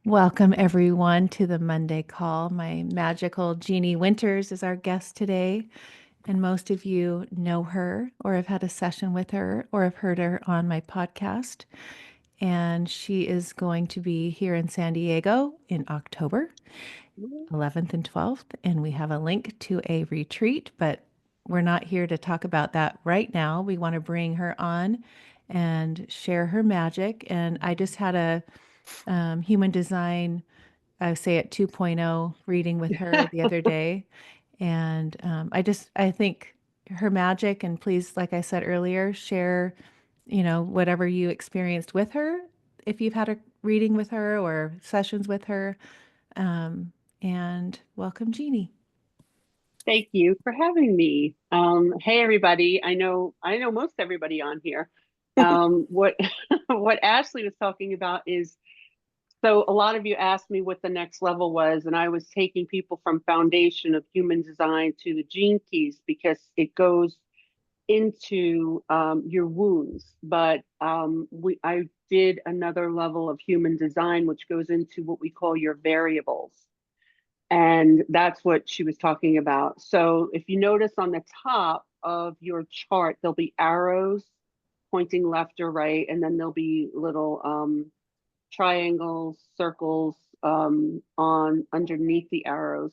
Welcome, everyone, to the Monday call. My magical Jeannie Winters is our guest today, and most of you know her or have had a session with her or have heard her on my podcast. And she is going to be here in San Diego in October 11th and 12th. And we have a link to a retreat, but we're not here to talk about that right now. We want to bring her on and share her magic. And I just had a human design, I say it 2.0 reading with her the other day. And I think her magic, and please, like I said earlier, share, whatever you experienced with her, if you've had a reading with her or sessions with her. And welcome, Jeannie. Thank you for having me. Hey everybody. I know most everybody on here. What what Ashley was talking about is so a lot of you asked me what the next level was, and I was taking people from foundation of human design to the gene keys because it goes into your wounds. But I did another level of human design, which goes into what we call your variables. And that's what she was talking about. So if you notice on the top of your chart, there'll be arrows pointing left or right, and then there'll be little triangles, circles on underneath the arrows.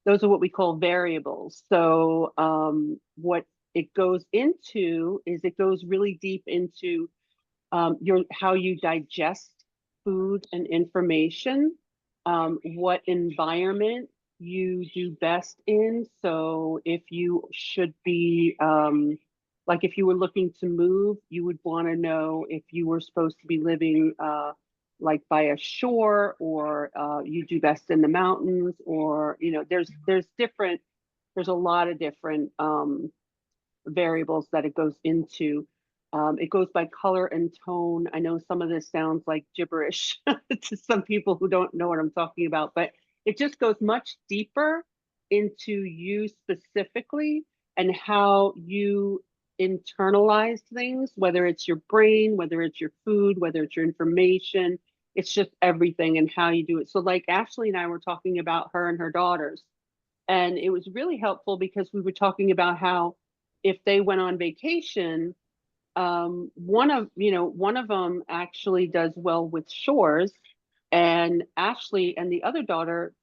Those are what we call variables. So what it goes into is it goes really deep into your how you digest food and information, what environment you do best in. So if you should be like if you were looking to move, you would want to know if you were supposed to be living like by a shore, or you do best in the mountains, or there's a lot of different variables that it goes into. It goes by color and tone. I know some of this sounds like gibberish to some people who don't know what I'm talking about, but it just goes much deeper into you specifically and how you internalize things, whether it's your brain, whether it's your food, whether it's your information. It's just everything and how you do it. So, like Ashley and I were talking about her and her daughters, and it was really helpful because we were talking about how if they went on vacation, one of them actually does well with shores, and Ashley and the other daughter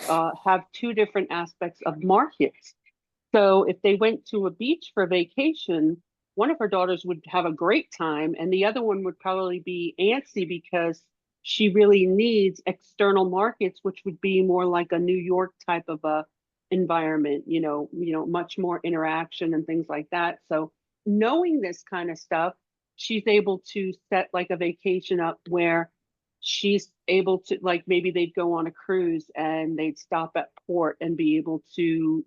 have two different aspects of markets. So if they went to a beach for vacation, one of her daughters would have a great time, and the other one would probably be antsy because she really needs external markets, which would be more like a New York type of a environment, much more interaction and things like that. So knowing this kind of stuff, she's able to set like a vacation up where she's able to, like, maybe they'd go on a cruise and they'd stop at port and be able to,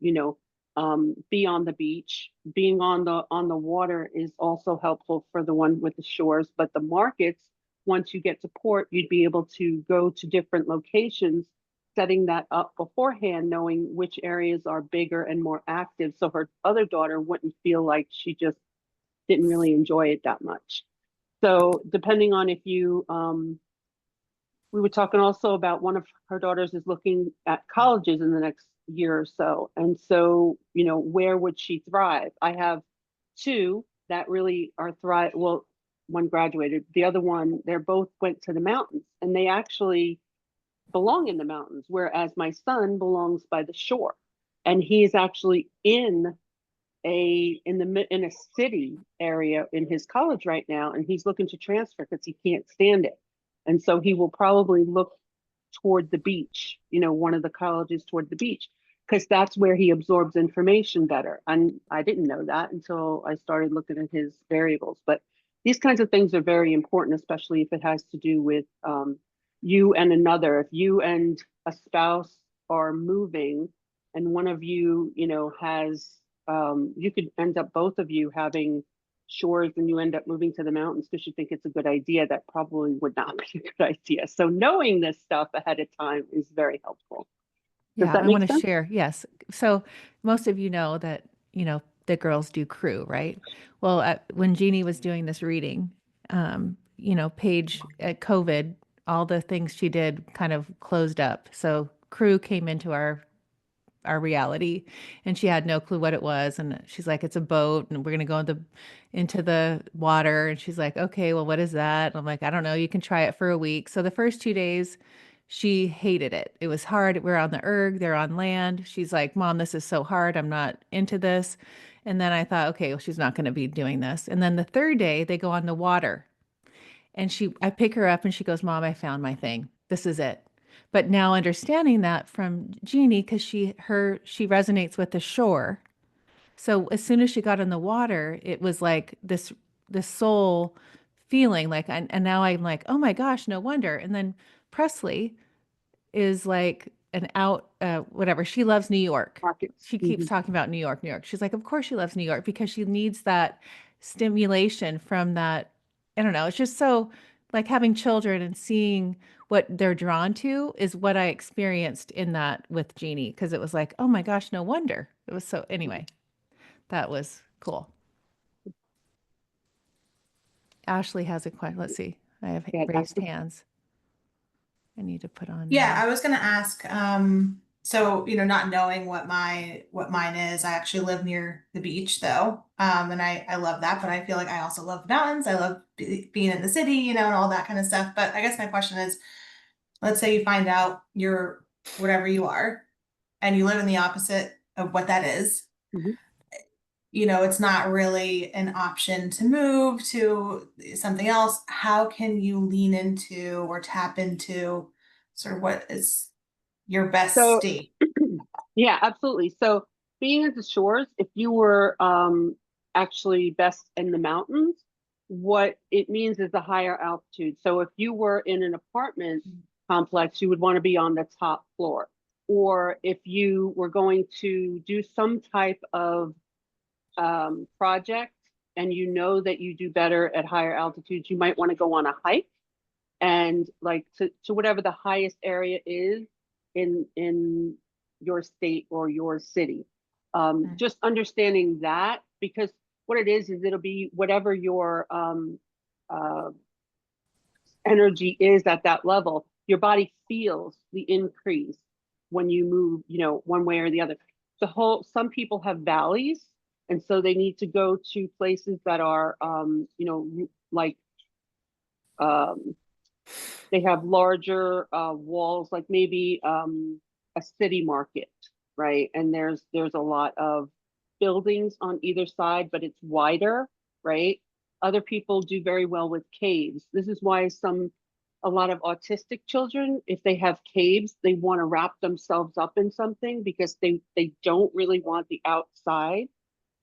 be on the beach. Being on the water is also helpful for the one with the shores, but the markets, once you get to port, you'd be able to go to different locations, setting that up beforehand, knowing which areas are bigger and more active, so her other daughter wouldn't feel like she just didn't really enjoy it that much. So depending on if you we were talking also about one of her daughters is looking at colleges in the next year or so. And so, where would she thrive? I have two that really are thrive. Well, one graduated, the other one, they're both went to the mountains, and they actually belong in the mountains, whereas my son belongs by the shore. And he is actually in a city area in his college right now, and he's looking to transfer because he can't stand it. And so he will probably look toward the beach, one of the colleges toward the beach, because that's where he absorbs information better. And I didn't know that until I started looking at his variables. But these kinds of things are very important, especially if it has to do with you and another. If you and a spouse are moving, and one of you, has, you could end up both of you having shores, and you end up moving to the mountains because you think it's a good idea. That probably would not be a good idea. So knowing this stuff ahead of time is very helpful. Does Yeah, that I make want to sense? share. Yes. So most of you know that, the girls do crew, right? Well, when Jeannie was doing this reading, Paige at COVID all the things she did kind of closed up. So crew came into our reality, and she had no clue what it was, and she's like, it's a boat and we're going to go into the water, and she's like, okay, well, what is that? And I'm like, I don't know, you can try it for a week. So the first 2 days she hated it. It was hard. We're on the erg, they're on land. She's like, Mom, this is so hard, I'm not into this. And then I thought, okay, well, she's not going to be doing this. And then the third day they go on the water, and I pick her up and she goes, Mom, I found my thing. This is it. But now understanding that from Jeannie, because she resonates with the shore. So as soon as she got in the water, it was like this soul feeling like, and now I'm like, oh my gosh, no wonder. And then Presley is like an out whatever. She loves New York. Markets. She keeps Hmm. talking about New York, New York. She's like, of course she loves New York because she needs that stimulation from that. I don't know. It's just so like having children and seeing what they're drawn to is what I experienced in that with Jeannie, because it was like, oh my gosh, no wonder. It was so anyway, that was cool. Ashley has a question. Let's see. I have Yeah, raised hands. I need to put on Yeah, I was gonna ask, so not knowing what mine is, I actually live near the beach though. And I love that, but I feel like I also love the mountains. I love being in the city, and all that kind of stuff. But I guess my question is, let's say you find out you're whatever you are, and you live in the opposite of what that is. Mhm. It's not really an option to move to something else. How can you lean into or tap into sort of what is your best So state? yeah, absolutely. So being at the shores, if you were actually best in the mountains, what it means is a higher altitude. So if you were in an apartment complex, you would want to be on the top floor. Or if you were going to do some type of project and you know that you do better at higher altitudes, you might want to go on a hike and like to whatever the highest area is in your state or your city. Mm. Just understanding that, because what it is it'll be whatever your uh, energy is at that level. Your body feels the increase when you move, one way or the other. Some people have valleys, and so they need to go to places that are, like um, they have larger walls, like maybe a city market, right? And there's a lot of buildings on either side, but it's wider, right? Other people do very well with caves. This is why a lot of autistic children, if they have caves, they want to wrap themselves up in something because they don't really want the outside.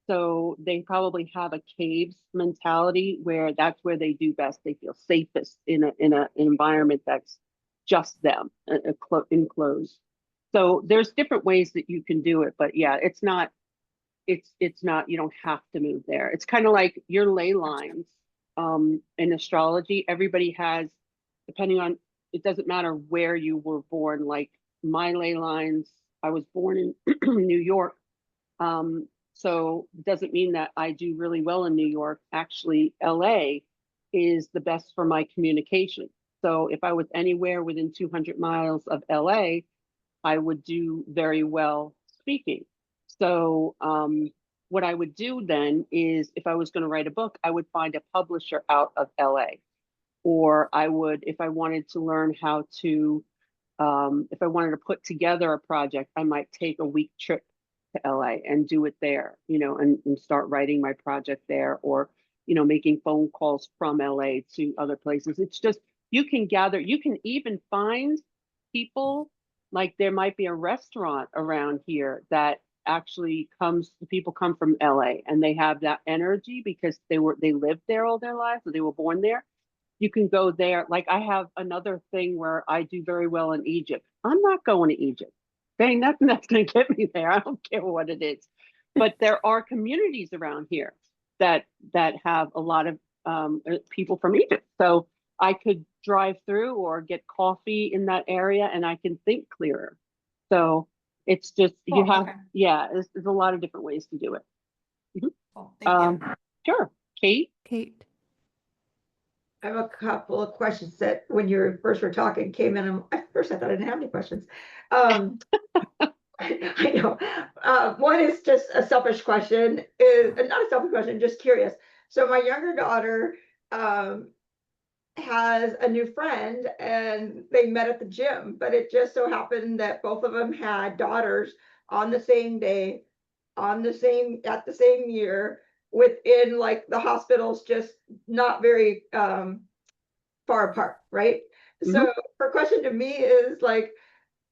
So they probably have a caves mentality where that's where they do best. They feel safest in an environment that's just them, enclosed. So there's different ways that you can do it, but yeah, it's not, you don't have to move there. It's kind of like your ley lines in astrology. Everybody has, depending on, it doesn't matter where you were born. Like my ley lines, I was born in New York. So it doesn't mean that I do really well in New York. Actually, LA is the best for my communication. So if I was anywhere within 200 miles of LA, I would do very well speaking. So what I would do then is if I was going to write a book, I would find a publisher out of LA. Or I would, if I wanted to learn how to, if I wanted to put together a project, I might take a week trip to LA and do it there, and start writing my project there, or, making phone calls from LA to other places. It's just, you can even find people, like there might be a restaurant around here that actually people come from LA and they have that energy because they lived there all their lives, or they were born there. You can go there. Like I have another thing where I do very well in Egypt. I'm not going to Egypt. There ain't nothing that's going to get me there. I don't care what it is. But there are communities around here that have a lot of people from Egypt. So I could drive through or get coffee in that area, and I can think clearer. So it's just you Cool. have, Okay. yeah, there's a lot of different ways to do it. Mhm. Cool. Thank you. Sure, Kate. Kate. I have a couple of questions that when you first were talking came in. And at first I thought I didn't have any questions. Um, I know. One is just a selfish question, is not a selfish question, just curious. So my younger daughter um has a new friend and they met at the gym, but it just so happened that both of them had daughters on the same day, on the same at the same year, within like the hospitals, just not very far apart, right? Mhm. So her question to me is like,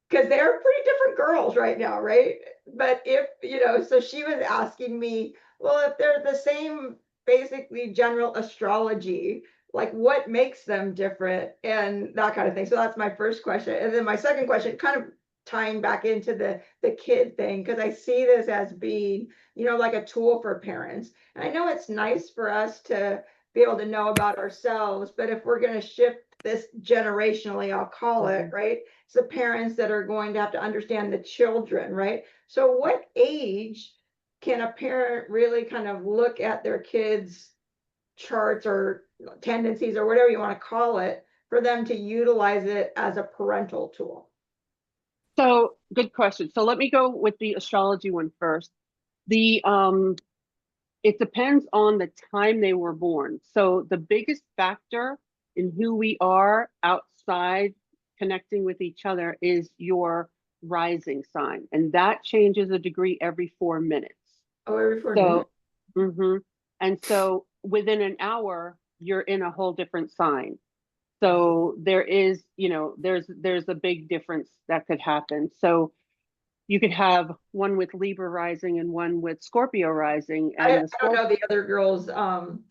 because they're pretty different girls right now, right? But if, so she was asking me, well, if they're the same, basically general astrology, like what makes them different and that kind of thing. So that's my first question. And then my second question, kind of tying back into the kid thing, because I see this as being, like a tool for parents. And I know it's nice for us to be able to know about ourselves, but if we're going to shift this generationally, I'll call it, right? It's the parents that are going to have to understand the children, right? So what age can a parent really kind of look at their kids' charts or tendencies or whatever you want to call it for them to utilize it as a parental tool? So good question. So let me go with the astrology one first. The it depends on the time they were born. So the biggest factor in who we are outside connecting with each other is your rising sign, and that changes a degree every 4 minutes. Oh, every 4 minutes. So, and so within an hour, you're in a whole different sign. So there is, there's a big difference that could happen. So you could have one with Libra rising and one with Scorpio rising, and I the don't Scorpio, know the other girl's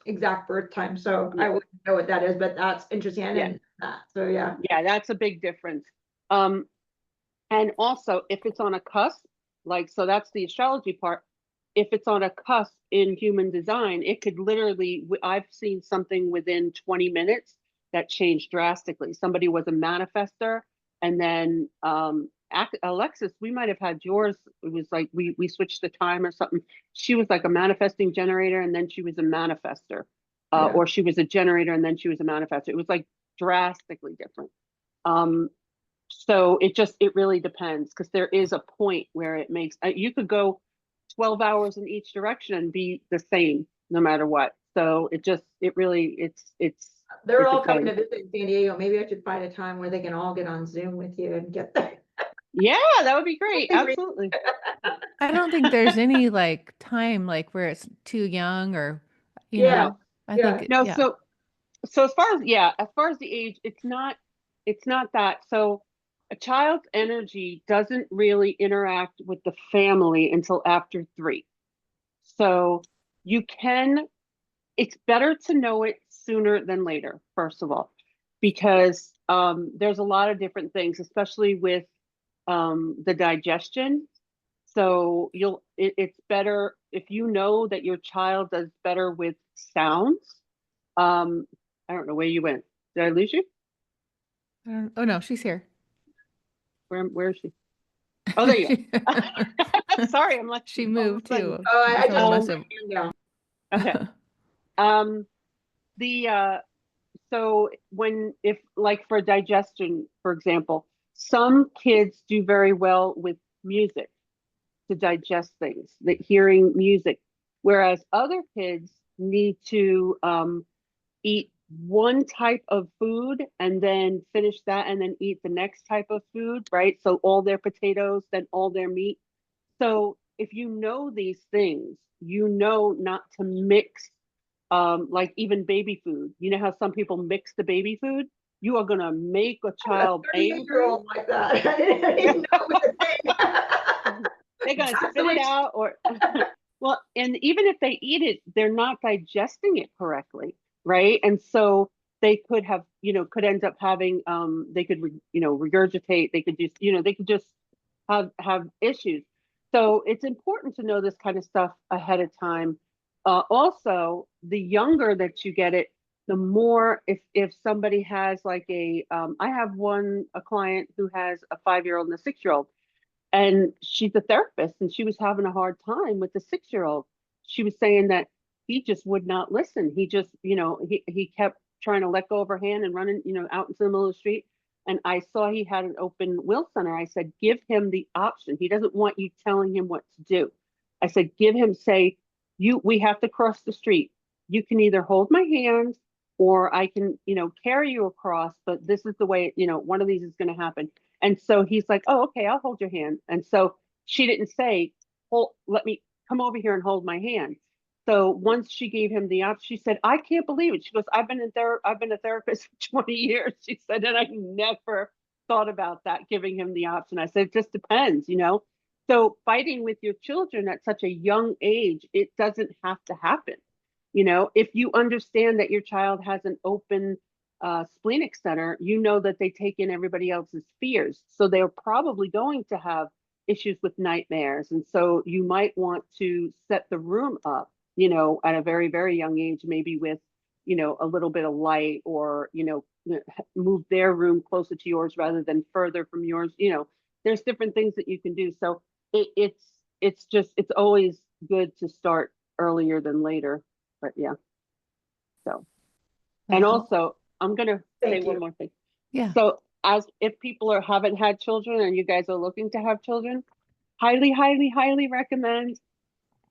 exact birth time, so yeah, I wouldn't know what that is, but that's interesting. I yeah, didn't know that. So yeah. yeah, that's a big difference. Um, and also if it's on a cusp, like, so that's the astrology part. If it's on a cusp in human design, it could literally, I've seen something within 20 minutes that changed drastically. Somebody was a manifester, and then Alexis, we might have had yours. It was like we switched the time or something. She was like a manifesting generator, and then she was a manifester, Yeah. or she was a generator, and then she was a manifester. It was like drastically different. Um, so it really depends, because there is a point where it makes, you could go 12 hours in each direction and be the same no matter what. So it really, They're it all coming to depends. visit San Diego. Maybe I should find a time where they can all get on Zoom with you and get there. Yeah, that would be great. Absolutely. I don't think there's any like time like where it's too young or, Yeah, No, I yeah. think, no. yeah. So as far as, yeah, as far as the age, it's not that. So a child's energy doesn't really interact with the family until after 3. So you can, it's better to know it sooner than later, first of all, because there's a lot of different things, especially with the digestion. So it's better if you know that your child does better with sounds. Um, I don't know where you went. Did I lose you? Oh no, she's here. Where is she? Oh, there you She, are. Sorry, I'm like she all of moved a sudden. too. Oh, I Someone just put must Um, have. my hand down. okay. Um, the so when, if like for digestion, for example, some kids do very well with music to digest things, that hearing music, whereas other kids need to eat one type of food and then finish that and then eat the next type of food, right? So all their potatoes, then all their meat. So if you know these things, you know not to mix, like even baby food. You know how some people mix the baby food? You are gonna make a I have a child 38-year-old angry. year old like that. I didn't Yeah. even know it was a thing. They're gonna That's the spit it way out, or well, and even if they eat it, they're not digesting it correctly, right? And so they could have, could end up having, they could, regurgitate. They could just, they could just have issues. So it's important to know this kind of stuff ahead of time. Also, the younger that you get it, the more, if somebody has like I have a client who has a 5-year-old and a 6-year-old, and she's a therapist, and she was having a hard time with the 6-year-old. She was saying that he just would not listen. He just, he kept trying to let go of her hand and running, out into the middle of the street. And I saw he had an open will center. I said, give him the option. He doesn't want you telling him what to do. I said, say, we have to cross the street. You can either hold my hand or I can, carry you across, but this is the way, one of these is going to happen. And so he's like, oh, okay, I'll hold your hand. And so she didn't say, let me come over here and hold my hand. So once she gave him the option, she said, I can't believe it. She goes, I've been a therapist for 20 years. She said, and I never thought about that, giving him the option. I said, it just depends, So fighting with your children at such a young age, it doesn't have to happen. If you understand that your child has an open splenic center, that they take in everybody else's fears. So they're probably going to have issues with nightmares. And so you might want to set the room up, at a very, very young age, maybe with, a little bit of light, or, move their room closer to yours rather than further from yours. There's different things that you can do. So it's always good to start earlier than later. But yeah. So, and also I'm going to say one more thing. Yeah. So if people haven't had children and you guys are looking to have children, highly, highly, highly recommend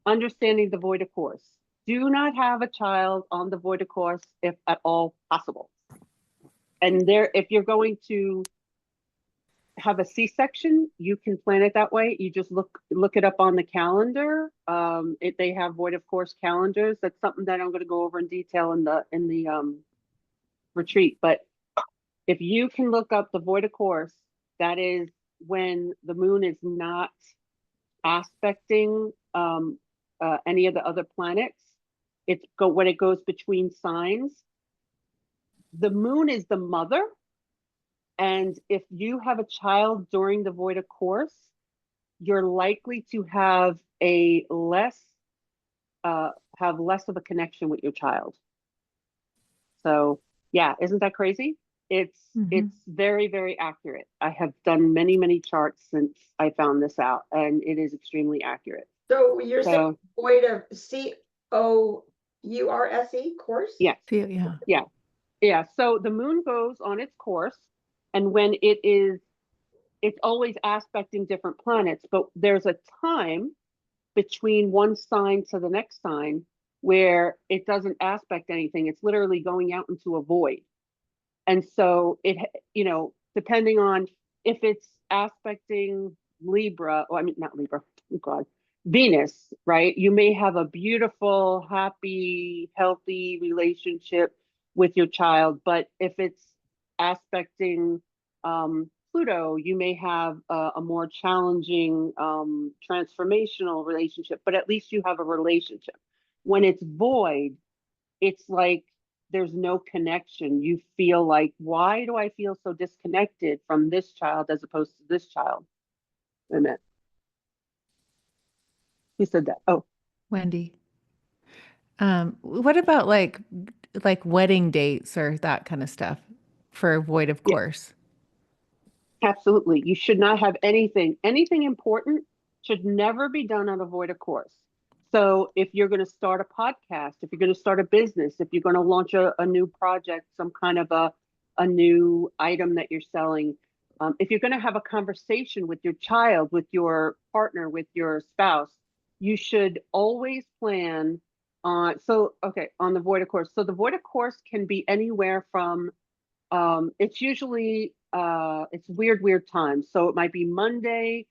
understanding the void of course. Do not have a child on the void of course if at all possible. And if you're going to have a C-section, you can plan it that way. You just look it up on the calendar. They have void of course calendars. That's something that I'm going to go over in detail in the retreat. But if you can look up the void of course, that is when the moon is not aspecting any of the other planets. When it goes between signs. The moon is the mother. And if you have a child during the void of course, you're likely to have less of a connection with your child. So yeah, isn't that crazy? It's very, very accurate. I have done many, many charts since I found this out, and it is extremely accurate. So you're saying void of COURSE course? Yes. Yeah. Yeah. So the moon goes on its course, and when it's always aspecting different planets, but there's a time between one sign to the next sign where it doesn't aspect anything. It's literally going out into a void. And so depending on if it's aspecting Libra, or I mean, not Libra, oh God, Venus, right? You may have a beautiful, happy, healthy relationship with your child. But if it's aspecting Pluto, you may have a more challenging, transformational relationship, but at least you have a relationship. When it's void, it's like there's no connection. You feel like, why do I feel so disconnected from this child as opposed to this child? Wait a minute. Who said that? Oh, Wendy. What about like wedding dates or that kind of stuff for void of yeah. course? Absolutely. You should not have anything important should never be done on a void of course. So if you're going to start a podcast, if you're going to start a business, if you're going to launch a new project, some kind of a new item that you're selling, if you're going to have a conversation with your child, with your partner, with your spouse, you should always plan on the void of course. So the void of course can be anywhere from it's usually it's weird times. So it might be Monday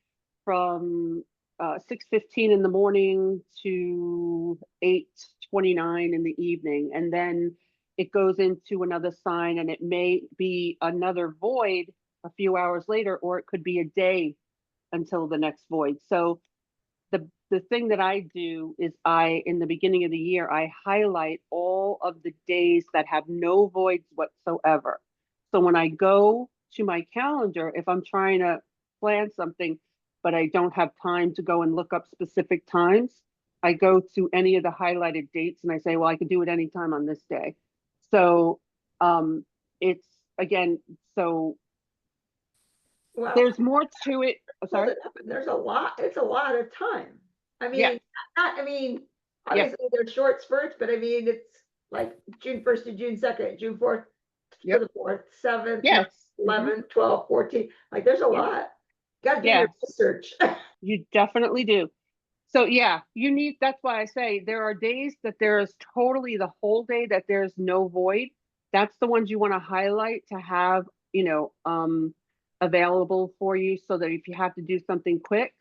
from 6:15 in the morning to 8:29 in the evening, and then it goes into another sign, and it may be another void a few hours later, or it could be a day until the next void. So the thing that I do is in the beginning of the year, I highlight all of the days that have no voids whatsoever. So when I go to my calendar, if I'm trying to plan something, but I don't have time to go and look up specific times, I go to any of the highlighted dates and I say, well, I can do it anytime on this day. So it's again, so well, there's more to it. Oh, sorry. There's a lot. It's a lot of time. I mean, Yeah. obviously there's short spurts, but I mean, it's like June 1st to June 2nd, June 4th to Yep. the 4th, 7th, Yes. 11th, 12th, 14th. Like there's a Yeah. lot. Got to do Yeah. your research. You definitely do. So yeah, that's why I say there are days that there's totally the whole day that there's no void. That's the ones you want to highlight to have, available for you so that if you have to do something quick,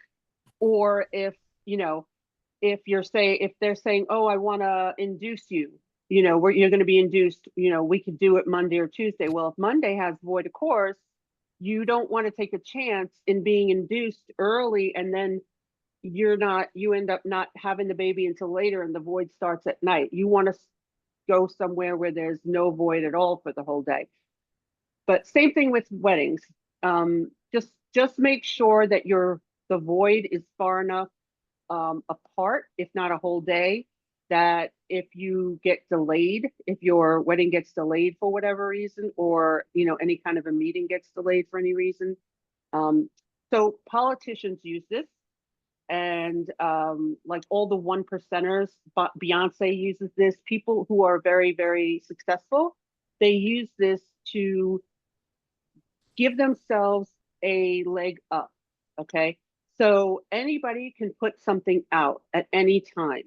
or if, if they're saying, oh, I want to induce you, where you're going to be induced, we could do it Monday or Tuesday. Well, if Monday has void of course, you don't want to take a chance in being induced early and then you end up not having the baby until later and the void starts at night. You want to go somewhere where there's no void at all for the whole day. But same thing with weddings. Just make sure that the void is far enough apart, if not a whole day, that if you get delayed, if your wedding gets delayed for whatever reason, or any kind of a meeting gets delayed for any reason. So politicians use this, and like all the one percenters, but Beyonce uses this. People who are very, very successful, they use this to give themselves a leg up. Okay. So anybody can put something out at any time.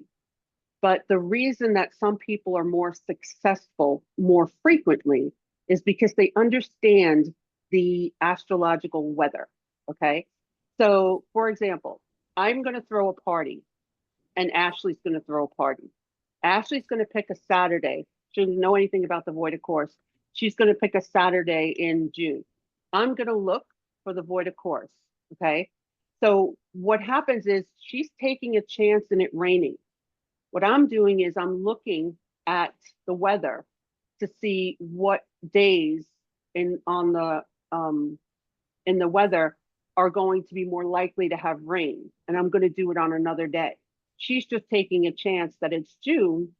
But the reason that some people are more successful more frequently is because they understand the astrological weather. Okay. So, for example, I'm going to throw a party and Ashley's going to throw a party. Ashley's going to pick a Saturday. She doesn't know anything about the void of course. She's going to pick a Saturday in June. I'm going to look for the void of course. Okay. So what happens is she's taking a chance in it raining. What I'm doing is I'm looking at the weather to see what days in the weather are going to be more likely to have rain, and I'm going to do it on another day. She's just taking a chance that it's June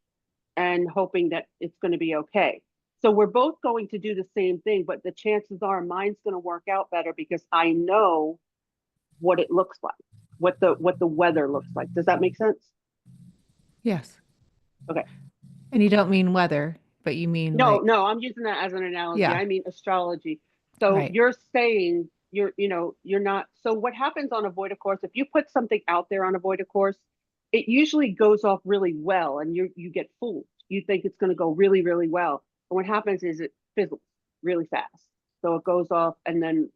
and hoping that it's going to be okay. So we're both going to do the same thing, but the chances are mine's going to work out better because I know what it looks like, what the weather looks like. Does that make sense? Yes. Okay. And you don't mean weather, but you mean No, like, no, I'm using that as an analogy. yeah, I mean astrology. So right. you're saying you're not. So what happens on a void of course, if you put something out there on a void of course, it usually goes off really well and you get fooled. You think it's going to go really, really well. And what happens is it fizzles really fast. So it goes off and then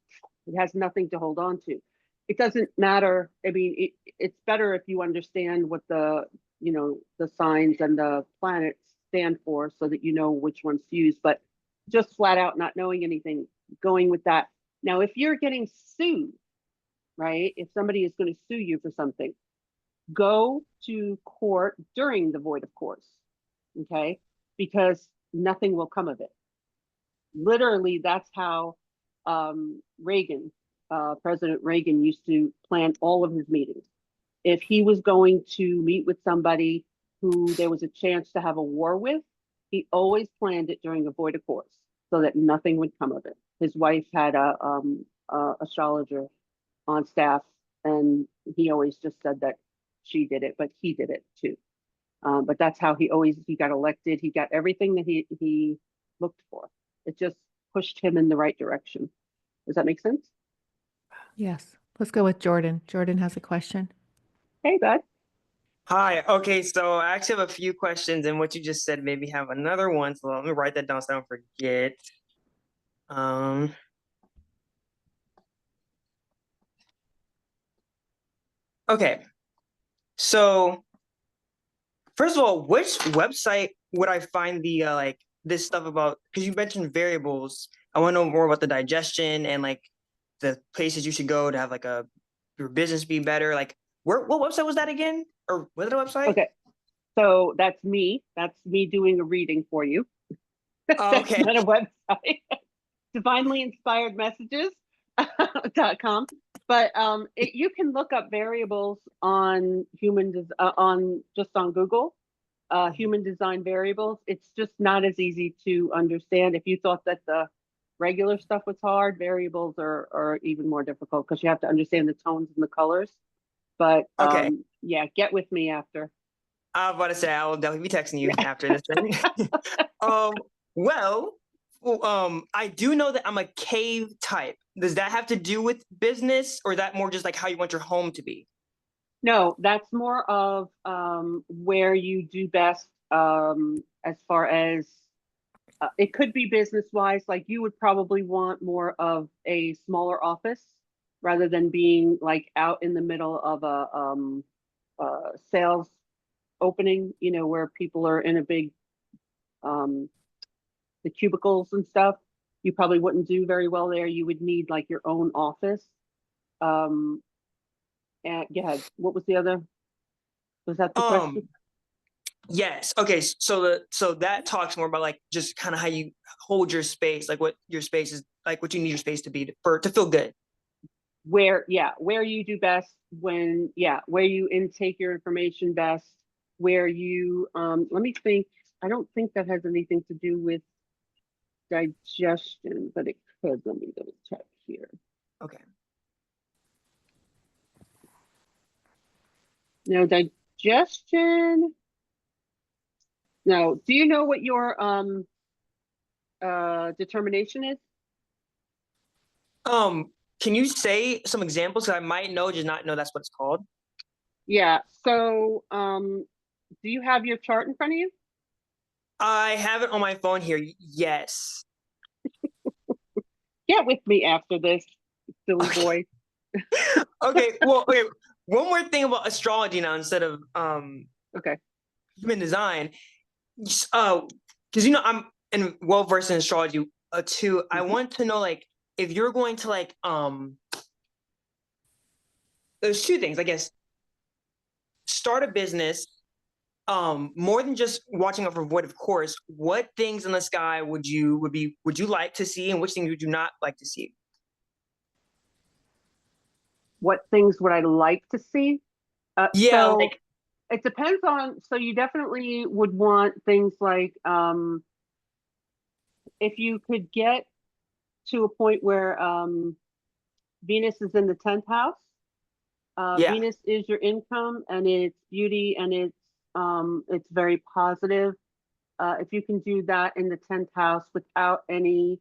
it has nothing to hold on to. It doesn't matter. I mean, it's better if you understand what the signs and the planets stand for so that you know which ones to use, but just flat out not knowing anything, going with that. Now, if you're getting sued, right? If somebody is going to sue you for something, go to court during the void of course, okay? Because nothing will come of it. Literally, that's how President Reagan used to plan all of his meetings. If he was going to meet with somebody who there was a chance to have a war with, he always planned it during a void of course so that nothing would come of it. His wife had a astrologer on staff, and he always just said that she did it, but he did it too. But that's how he got elected. He got everything that he looked for. It just pushed him in the right direction. Does that make sense? Yes. Let's go with Jordan. Jordan has a question. Hey, bud. Hi. Okay, so I actually have a few questions, and what you just said made me have another one. So let me write that down so I don't forget. Um, okay. So first of all, which website would I find the like this stuff about? Because you mentioned variables. I want to know more about the digestion and like the places you should go to have like your business be better. Like what website was that again? Or was it a website? Okay. So that's me. That's me doing a reading for you. Oh, That's okay. not a website. Divinely inspired messages.com. But you can look up variables on on Google, human design variables. It's just not as easy to understand. If you thought that the regular stuff was hard, variables are even more difficult because you have to understand the tones and the colors. But Okay. yeah, get with me after. I was about to say I will definitely be texting you after this thing. um, well, I do know that I'm a cave type. Does that have to do with business, or is that more just like how you want your home to be? No, that's more of where you do best as far as it could be business wise. Like you would probably want more of a smaller office rather than being like out in the middle of a sales opening, you know, where people are in a big um, the cubicles and stuff. You probably wouldn't do very well there. You would need like your own office. Um, and yeah, what was the other? Was that the question? Um, yes. Okay. So that talks more about like just kind of how you hold your space, like what your space is, like what you need your space to be to feel good. Where, yeah, where you do best when, yeah, where you intake your information best, where you, let me think. I don't think that has anything to do with digestion, but it could. Let me double check here. Okay. No, digestion. No. Do you know what your determination is? Can you say some examples? 'Cause I might know, just not know that's what it's called. Yeah. So, do you have your chart in front of you? I have it on my phone here. Yes. Get with me after this, silly boy. Okay. Well, okay. One more thing about astrology now instead of Okay. human design. Because I'm well versed in astrology too. I Mhm. want to know like if you're going to like there's two things, I guess. Start a business, more than just watching out for void, of course. What things in the sky would you like to see, and which things would you not like to see? What things would I like to see? Yeah, So like it depends on, so you definitely would want things like if you could get to a point where Venus is in the 10th house. yeah. Venus is your income and it's beauty and it's very positive. If you can do that in the 10th house without any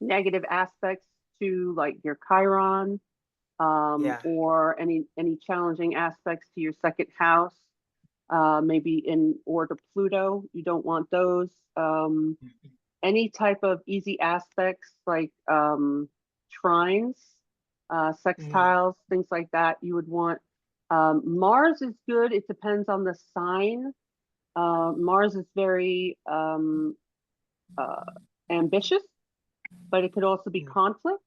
negative aspects to like your Chiron, Yeah. or any challenging aspects to your second house, maybe in or to Pluto. You don't want those. Any type of easy aspects like trines, Mhm. sextiles, things like that. You would want. Mars is good. It depends on the sign. Mars is very uh, ambitious, but it could also be Mhm. conflict.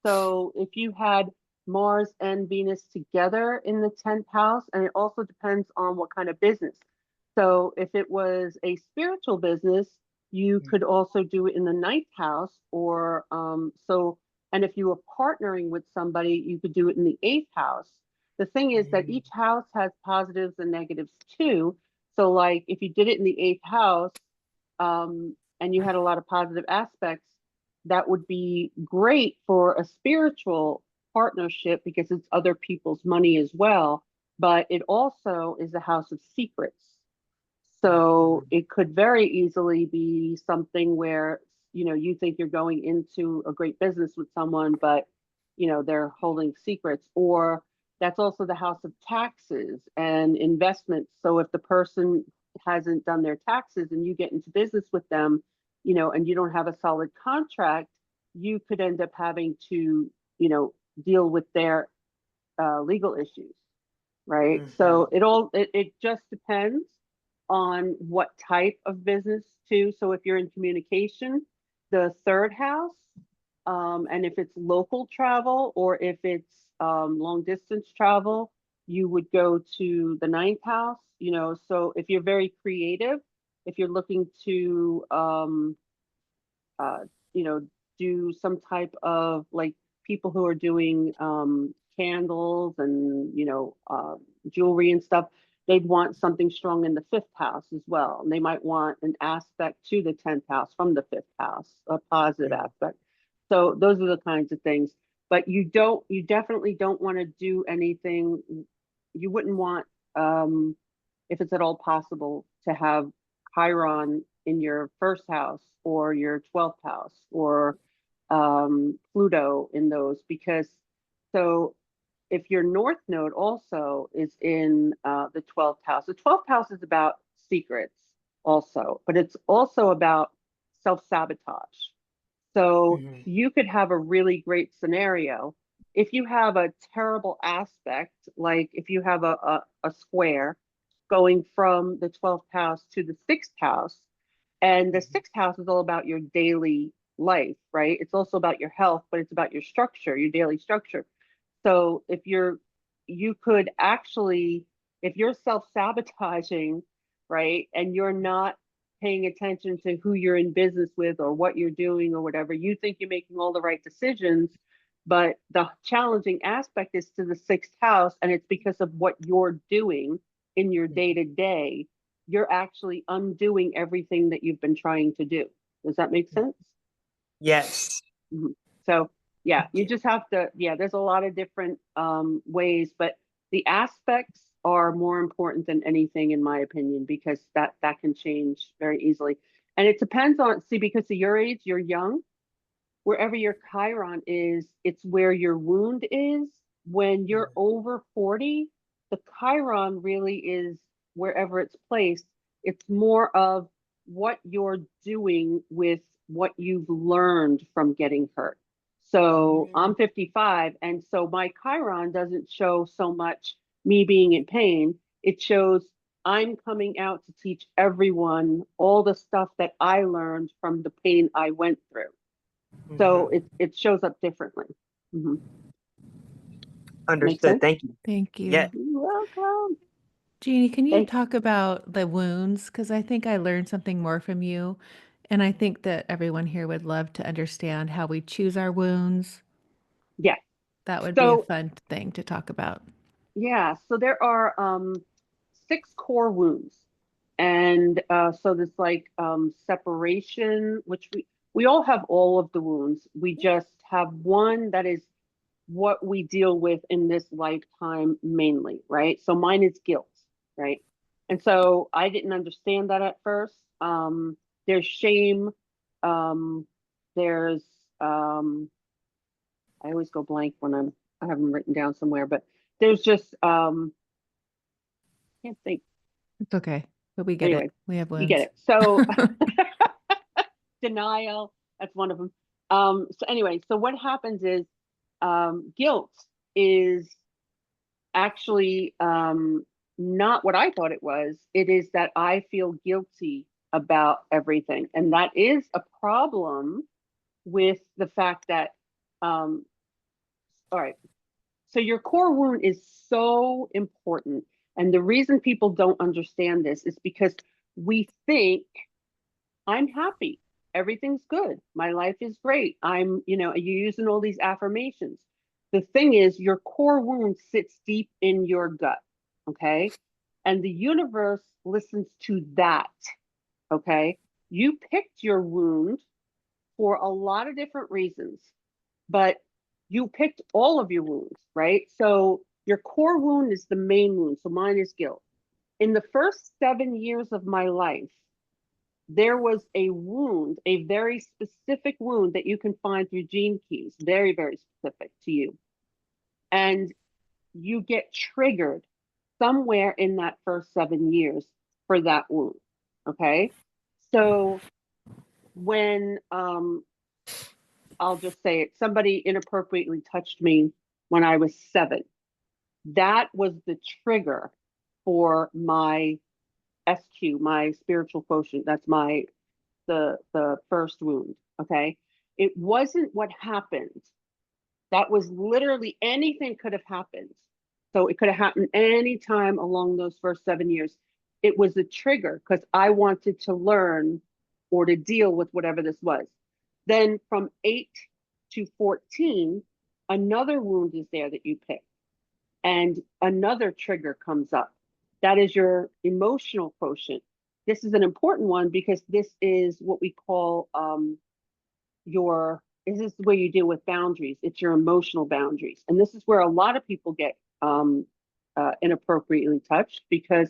So if you had Mars and Venus together in the 10th house, and it also depends on what kind of business. So if it was a spiritual business, you could also do it in the ninth house, or and if you were partnering with somebody, you could do it in the eighth house. The thing is that Mhm. each house has positives and negatives too. So like if you did it in the eighth house, and you had a lot of positive aspects, that would be great for a spiritual partnership because it's other people's money as well. But it also is a house of secrets. So Mhm. it could very easily be something where, you know, you think you're going into a great business with someone, but, you know, they're holding secrets. Or that's also the house of taxes and investments. So if the person hasn't done their taxes and you get into business with them, you know, and you don't have a solid contract, you could end up having to, you know, deal with their legal issues, right? So Mhm. it just depends on what type of business too. So if you're in communication, the third house, and if it's local travel or if it's long distance travel, you would go to the ninth house. You know, so if you're very creative, if you're looking to uh, you know, do some type of like people who are doing candles and, you know, jewelry and stuff, they'd want something strong in the fifth house as well. And they might want an aspect to the 10th house from the fifth house, a positive Mhm. aspect. So those are the kinds of things. But you definitely don't want to do anything. You wouldn't want, um, if it's at all possible to have Chiron in your first house or your 12th house, or Pluto in those, because so if your North Node also is in the 12th house, the 12th house is about secrets also, but it's also about self-sabotage. So Mhm. you could have a really great scenario if you have a terrible aspect, like if you have a square going from the 12th house to the 6th house, and the 6th house is all about your daily life, right? It's also about your health, but it's about your structure, your daily structure. So you could actually, if you're self-sabotaging, right, and you're not paying attention to who you're in business with or what you're doing or whatever, you think you're making all the right decisions, but the challenging aspect is to the 6th house, and it's because of what you're doing in your day to day. You're actually undoing everything that you've been trying to do. Does that make sense? Yes. Mhm. So yeah, Thank you you. just have to, yeah, there's a lot of different ways, but the aspects are more important than anything in my opinion, because that can change very easily. And it depends on, see, because of your age, you're young, wherever your Chiron is, it's where your wound is. When you're over 40, the Chiron really is wherever it's placed. It's more of what you're doing with what you've learned from getting hurt. So I'm 55, and so my Chiron doesn't show so much me being in pain. It shows I'm coming out to teach everyone all the stuff that I learned from the pain I went through. So Mhm. it shows up differently. Mhm. Make Understood. sense? Thank you. Thank Yeah. you. You're welcome. Jeannie, can you Thank talk about the wounds? Because I think I learned something more from you. And I think that everyone here would love to understand how we choose our wounds. Yeah. That would be a So fun thing to talk about. yeah, so there are 6 core wounds. And so there's like separation, which we all have all of the wounds. We just have one that is what we deal with in this lifetime mainly, right? So mine is guilt, right? And so I didn't understand that at first. There's shame. Um, there's I always go blank when I have them written down somewhere, but there's just can't think. It's okay, but we get it. Anyway, We have you get wounds. it. So denial, that's one of them. So anyway, so what happens is guilt is actually not what I thought it was. It is that I feel guilty about everything. And that is a problem with the fact that, all right, so your core wound is so important. And the reason people don't understand this is because we think I'm happy. Everything's good. My life is great. you're using all these affirmations. The thing is, your core wound sits deep in your gut. Okay. And the universe listens to that. Okay. You picked your wound for a lot of different reasons, but you picked all of your wounds, right? So your core wound is the main wound. So mine is guilt. In the first 7 years of my life, there was a wound, a very specific wound that you can find through gene keys, very, very specific to you. And you get triggered somewhere in that first 7 years for that wound. Okay. So when I'll just say it, somebody inappropriately touched me when I was 7. That was the trigger for my SQ, my spiritual quotient. That's the first wound. Okay. It wasn't what happened. That was literally anything could have happened. So it could have happened any time along those first 7 years. It was a trigger because I wanted to learn or to deal with whatever this was. Then from 8 to 14, another wound is there that you pick, and another trigger comes up. That is your emotional quotient. This is an important one because this is what we call this is the way you deal with boundaries. It's your emotional boundaries. And this is where a lot of people get inappropriately touched because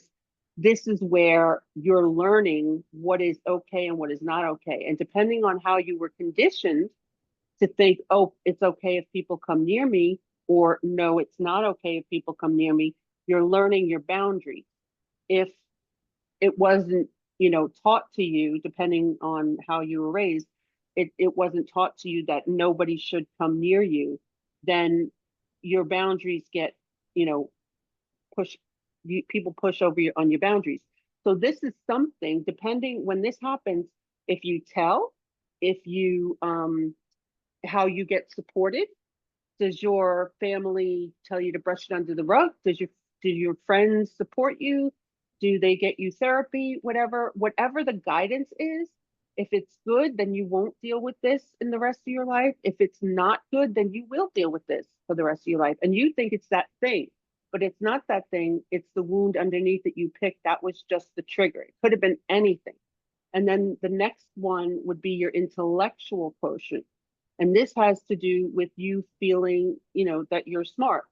this is where you're learning what is okay and what is not okay. And depending on how you were conditioned to think, oh, it's okay if people come near me, or no, it's not okay if people come near me, you're learning your boundaries. If it wasn't, taught to you, depending on how you were raised, it wasn't taught to you that nobody should come near you, then your boundaries get, push people push over on your boundaries. So this is something, depending when this happens, if you tell, if you how you get supported. Does your family tell you to brush it under the rug? Do your friends support you? Do they get you therapy? Whatever the guidance is, if it's good, then you won't deal with this in the rest of your life. If it's not good, then you will deal with this for the rest of your life. And you think it's that thing, but it's not that thing. It's the wound underneath that you picked. That was just the trigger. It could have been anything. And then the next one would be your intellectual quotient. And this has to do with you feeling, that you're smart.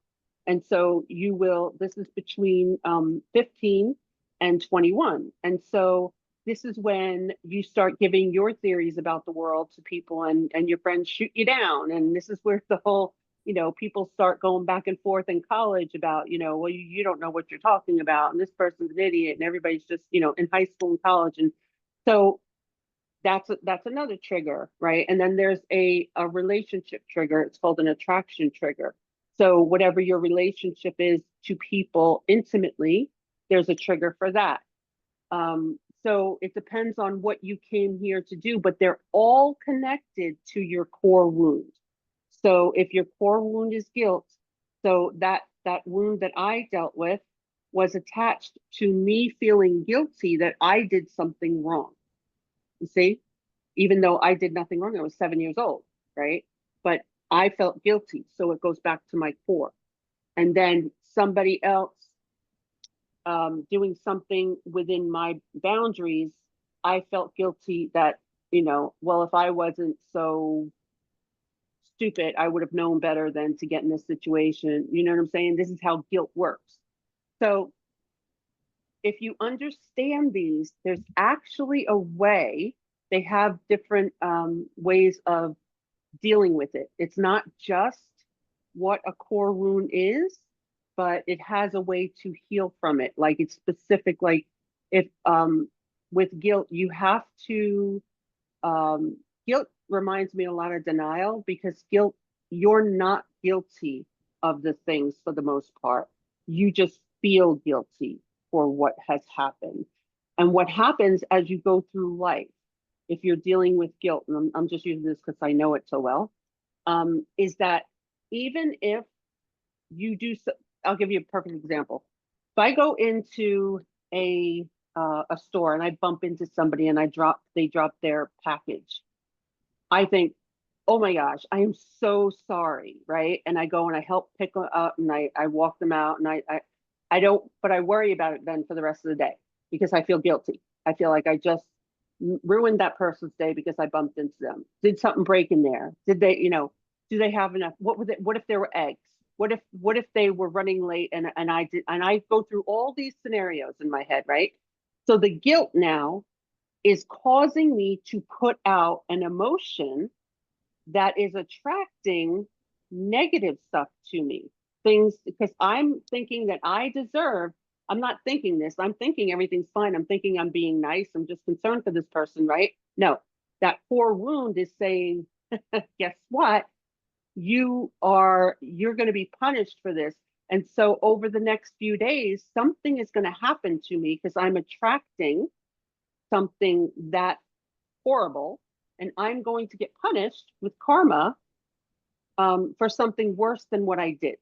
And so this is between 15 and 21. And so this is when you start giving your theories about the world to people, and your friends shoot you down. And this is where the whole, people start going back and forth in college about, well, you don't know what you're talking about. And this person's an idiot. And everybody's just, in high school and college. And so that's another trigger, right? And then there's a relationship trigger. It's called an attraction trigger. So whatever your relationship is to people intimately, there's a trigger for that. So it depends on what you came here to do, but they're all connected to your core wound. So if your core wound is guilt, so that wound that I dealt with was attached to me feeling guilty that I did something wrong. You see, even though I did nothing wrong, I was 7 years old, right? But I felt guilty. So it goes back to my core. And then somebody else doing something within my boundaries, I felt guilty that, well, if I wasn't so stupid, I would have known better than to get in this situation. You know what I'm saying? This is how guilt works. So if you understand these, there's actually a way. They have different ways of dealing with it. It's not just what a core wound is, but it has a way to heal from it. Like it's specific, like if with guilt, you have to guilt reminds me a lot of denial, because guilt, you're not guilty of the things for the most part. You just feel guilty for what has happened. And what happens as you go through life, if you're dealing with guilt, and I'm just using this because I know it so well, is that even if you do so, I'll give you a perfect example. If I go into a store and I bump into somebody and they drop their package, I think, oh my gosh, I am so sorry, right? And I go and I help pick them up, and I walk them out, and I don't, but I worry about it then for the rest of the day, because I feel guilty. I feel like I just ruined that person's day because I bumped into them. Did something break in there? Did they, do they have enough? What if there were eggs? What if they were running late, and I go through all these scenarios in my head, right? So the guilt now is causing me to put out an emotion that is attracting negative stuff to me. Things, because I'm thinking that I deserve, I'm not thinking this, I'm thinking everything's fine. I'm thinking I'm being nice. I'm just concerned for this person, right? No, that core wound is saying, guess what? You're going to be punished for this. And so over the next few days, something is going to happen to me because I'm attracting something that horrible, and I'm going to get punished with karma for something worse than what I did.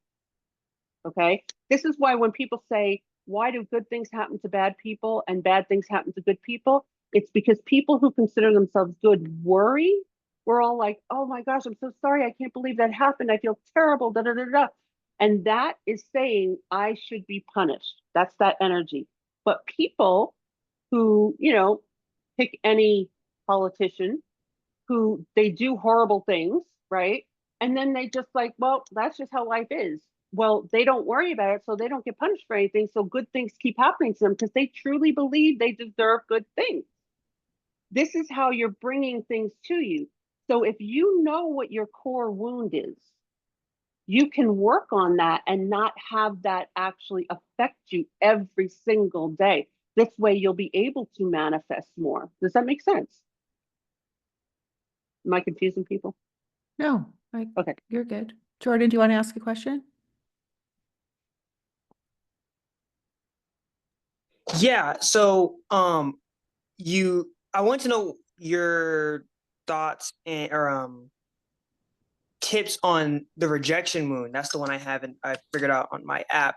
Okay. This is why when people say, why do good things happen to bad people and bad things happen to good people? It's because people who consider themselves good worry. We're all like, oh my gosh, I'm so sorry. I can't believe that happened. I feel terrible. Da, da, da, da. And that is saying I should be punished. That's that energy. But people who, pick any politician, who they do horrible things, right? And then they just like, well, that's just how life is. well, they don't worry about it, so they don't get punished for anything. So good things keep happening to them because they truly believe they deserve good things. This is how you're bringing things to you. So if you know what your core wound is, you can work on that and not have that actually affect you every single day. This way you'll be able to manifest more. Does that make sense? Am I confusing people? No, Okay. you're good. Jordan, do you want to ask a question? Yeah. So, I want to know your thoughts and or tips on the rejection wound. That's the one I figured out on my app.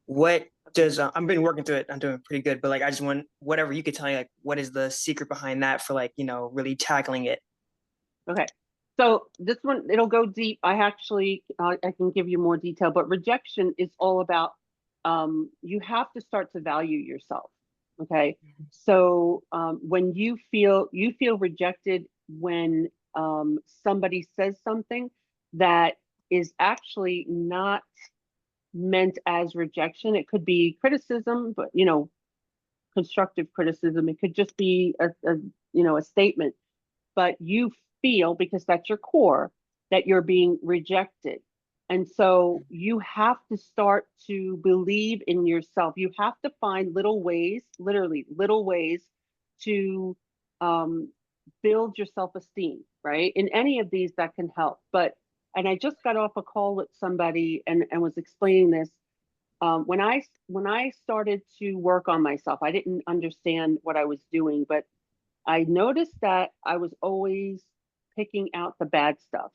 What does I've been working through it. I'm doing pretty good, but like I just want whatever you could tell me, like what is the secret behind that for like, really tackling it. Okay. So this one, it'll go deep. I actually, I can give you more detail, but rejection is all about, you have to start to value yourself. Okay. So, when you feel rejected when, somebody says something that is actually not meant as rejection. It could be criticism, but, constructive criticism. It could just be a statement, but you feel, because that's your core, that you're being rejected. And so you have to start to believe in yourself. You have to find little ways, literally little ways, to um, build your self-esteem, right? In any of these that can help. And I just got off a call with somebody and was explaining this. When I started to work on myself, I didn't understand what I was doing, but I noticed that I was always picking out the bad stuff.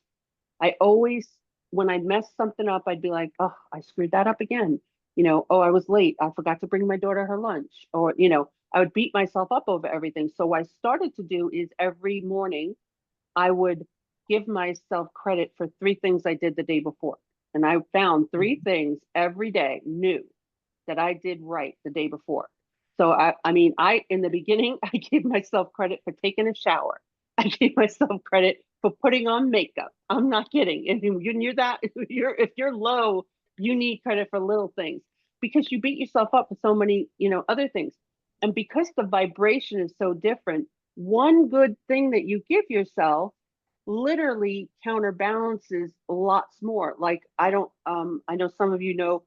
I always, when I messed something up, I'd be like, oh, I screwed that up again. Oh, I was late. I forgot to bring my daughter her lunch. Or, I would beat myself up over everything. So what I started to do is every morning I would give myself credit for 3 things I did the day before. And I found 3 things every day new that I did right the day before. So I mean, in the beginning, I gave myself credit for taking a shower. I gave myself credit for putting on makeup. I'm not kidding. If you're that, if you're low, you need credit for little things because you beat yourself up for so many, other things. And because the vibration is so different, one good thing that you give yourself literally counterbalances lots more. Like I know some of you know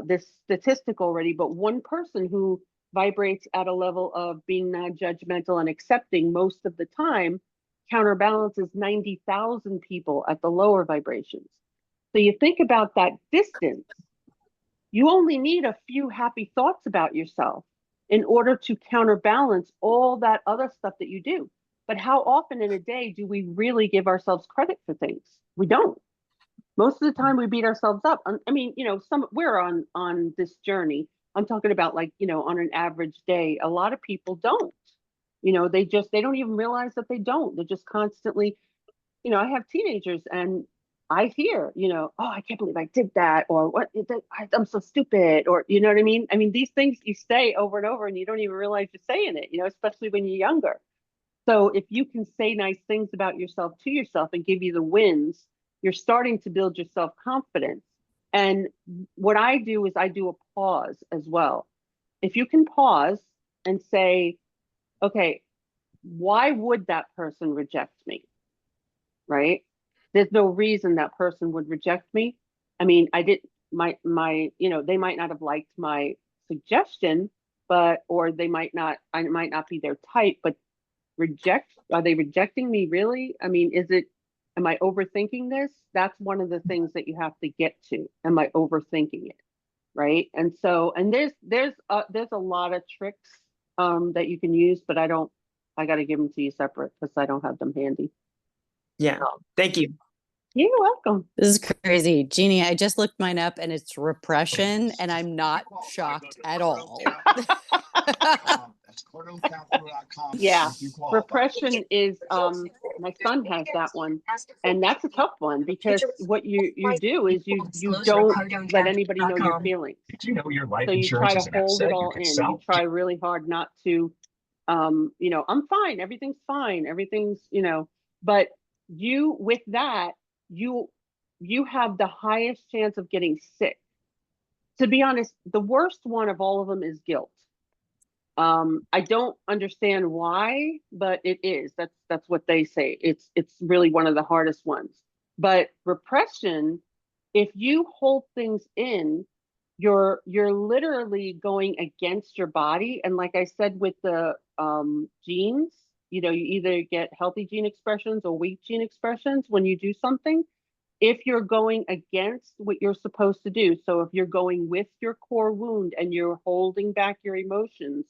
this statistic already, but one person who vibrates at a level of being non-judgmental and accepting most of the time counterbalances 90,000 people at the lower vibrations. So you think about that distance, you only need a few happy thoughts about yourself in order to counterbalance all that other stuff that you do. But how often in a day do we really give ourselves credit for things? We don't. Most of the time we beat ourselves up. I mean, we're on this journey. I'm talking about, like, on an average day, a lot of people don't. They don't even realize that they don't. They're just constantly, I have teenagers and I hear, oh, I can't believe I did that, or what, I'm so stupid, or you know what I mean? I mean, these things you say over and over and you don't even realize you're saying it, especially when you're younger. So if you can say nice things about yourself to yourself and give you the wins, you're starting to build your self-confidence. And what I do is I do a pause as well. If you can pause and say, okay, why would that person reject me? Right? There's no reason that person would reject me. I mean, I did they might not have liked my suggestion, or I might not be their type, but are they rejecting me really? I mean, am I overthinking this? That's one of the things that you have to get to. Am I overthinking it? Right? And so, and there's a lot of tricks that you can use, but I got to give them to you separate because I don't have them handy. Yeah. Thank you. You're welcome. This is crazy. Jeannie, I just looked mine up and it's repression, and I'm not shocked at all. Yeah, repression is my son has that one, and that's a tough one because what you do is you don't let anybody know your feelings. So you try to hold it all in. You try really hard not to I'm fine, everything's fine, everything's, but with that, you you have the highest chance of getting sick. To be honest, the worst one of all of them is guilt. I don't understand why, but it is. That's what they say. It's really one of the hardest ones. But repression, if you hold things in, you're literally going against your body. And like I said with the genes, you know, you either get healthy gene expressions or weak gene expressions when you do something. If you're going against what you're supposed to do, so if you're going with your core wound and you're holding back your emotions,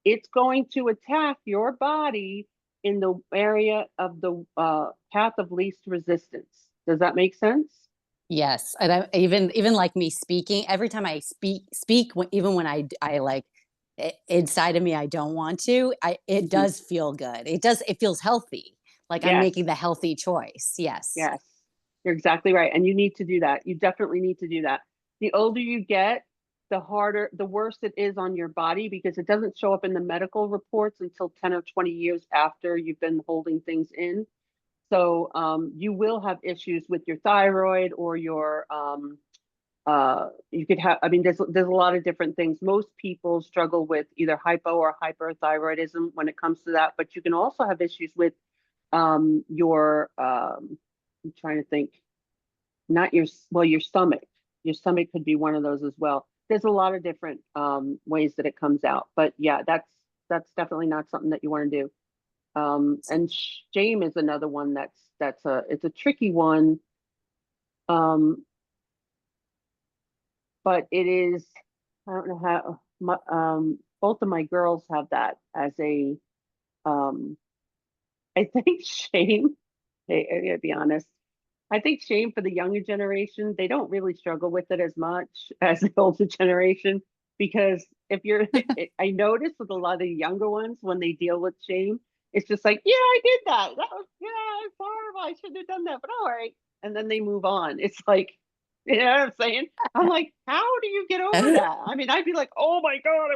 it's going to attack your body in the area of the path of least resistance. Does that make sense? Yes, and I even like me speaking, every time I speak even when I like inside of me I don't want to, it Mhm. does feel good. It feels healthy. Like I'm Yes, making the healthy choice. Yes. yes, you're exactly right. And you need to do that. You definitely need to do that. The older you get, the harder, the worse it is on your body because it doesn't show up in the medical reports until 10 or 20 years after you've been holding things in. So you will have issues with your thyroid or your you could have, I mean, there's a lot of different things. Most people struggle with either hypo or hyperthyroidism when it comes to that, but you can also have issues with your I'm trying to think, not your, well, your stomach. Your stomach could be one of those as well. There's a lot of different ways that it comes out, but yeah, that's definitely not something that you want to do. And shame is another one that's a, it's a tricky one. Um, but it is, I don't know how both of my girls have that as a um I think shame. I gotta be honest. I think shame for the younger generation, they don't really struggle with it as much as the older generation because if you're, I notice with a lot of the younger ones when they deal with shame, it's just like, yeah, I did that. That was, yeah, it's horrible. I shouldn't have done that, but all right. And then they move on. It's like, you know what I'm saying? I'm like, how do you get over that? I mean, I'd be like, oh my God.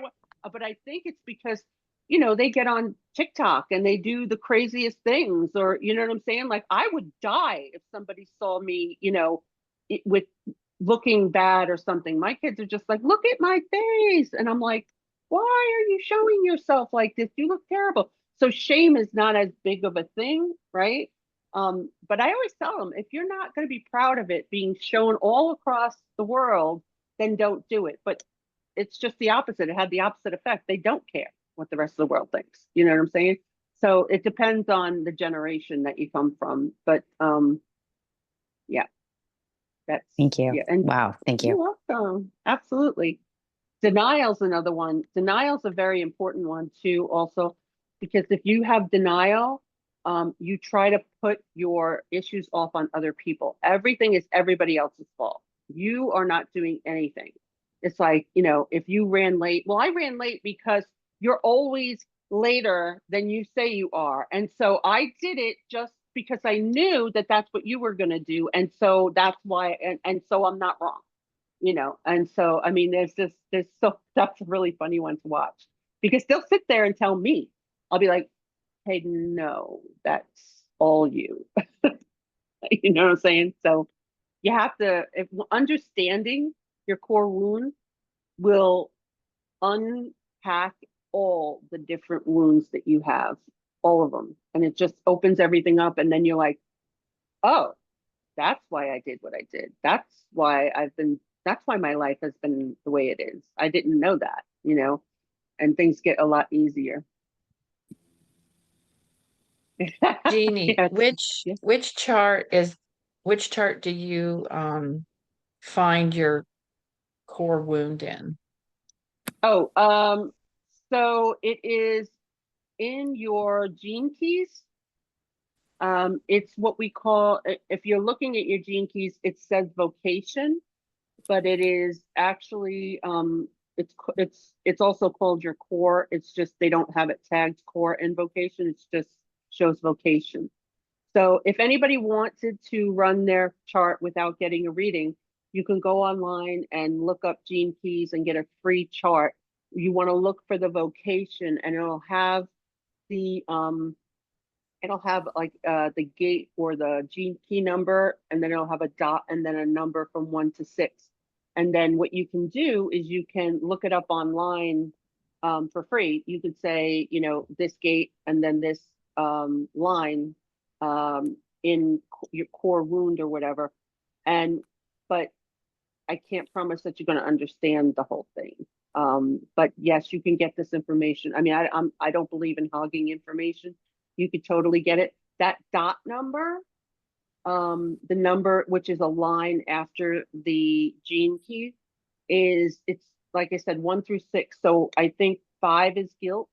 But I think it's because you know, they get on TikTok and they do the craziest things, or you know what I'm saying? Like, I would die if somebody saw me, you know, with looking bad or something. My kids are just like, look at my face. And I'm like, why are you showing yourself like this? You look terrible. So shame is not as big of a thing, right? But I always tell them if you're not going to be proud of it being shown all across the world, then don't do it. But it's just the opposite. It had the opposite effect. They don't care what the rest of the world thinks. You know what I'm saying? So it depends on the generation that you come from. But yeah, that's Thank you. yeah. And Wow. Thank you're you. welcome. Absolutely. Denial's another one. Denial's a very important one too, also, because if you have denial, you try to put your issues off on other people. Everything is everybody else's fault. You are not doing anything. It's like, you know, if you ran late, well, I ran late because you're always later than you say you are. And so I did it just because I knew that that's what you were going to do. And so that's why, and so I'm not wrong, you know. And so I mean there's so that's a really funny one to watch because they'll sit there and tell me, I'll be like, hey, no, that's all you. You know what I'm saying? So you have to, if understanding your core wound will unpack all the different wounds that you have, all of them, and it just opens everything up, and then you're like, oh, that's why I did what I did. That's why my life has been the way it is. I didn't know that, you know, and things get a lot easier. Jeannie, Yes. Yeah. which chart do you find your core wound in? Oh, so it is in your gene keys. It's what we call, if you're looking at your gene keys, it says vocation, but it is actually it's also called your core. It's just they don't have it tagged core and vocation. It's just shows vocation. So if anybody wanted to run their chart without getting a reading, you can go online and look up Gene Keys and get a free chart. You want to look for the vocation, and it'll have the it'll have like the gate or the gene key number, and then it'll have a dot and then a number from 1 to 6. And then what you can do is you can look it up online for free. You could say, you know, this gate and then this line in your core wound or whatever. And but I can't promise that you're going to understand the whole thing. But yes, you can get this information. I mean, I don't believe in hogging information. You could totally get it. That dot number, the number which is a line after the gene key, it's like I said, 1 through 6. So I think 5 is guilt.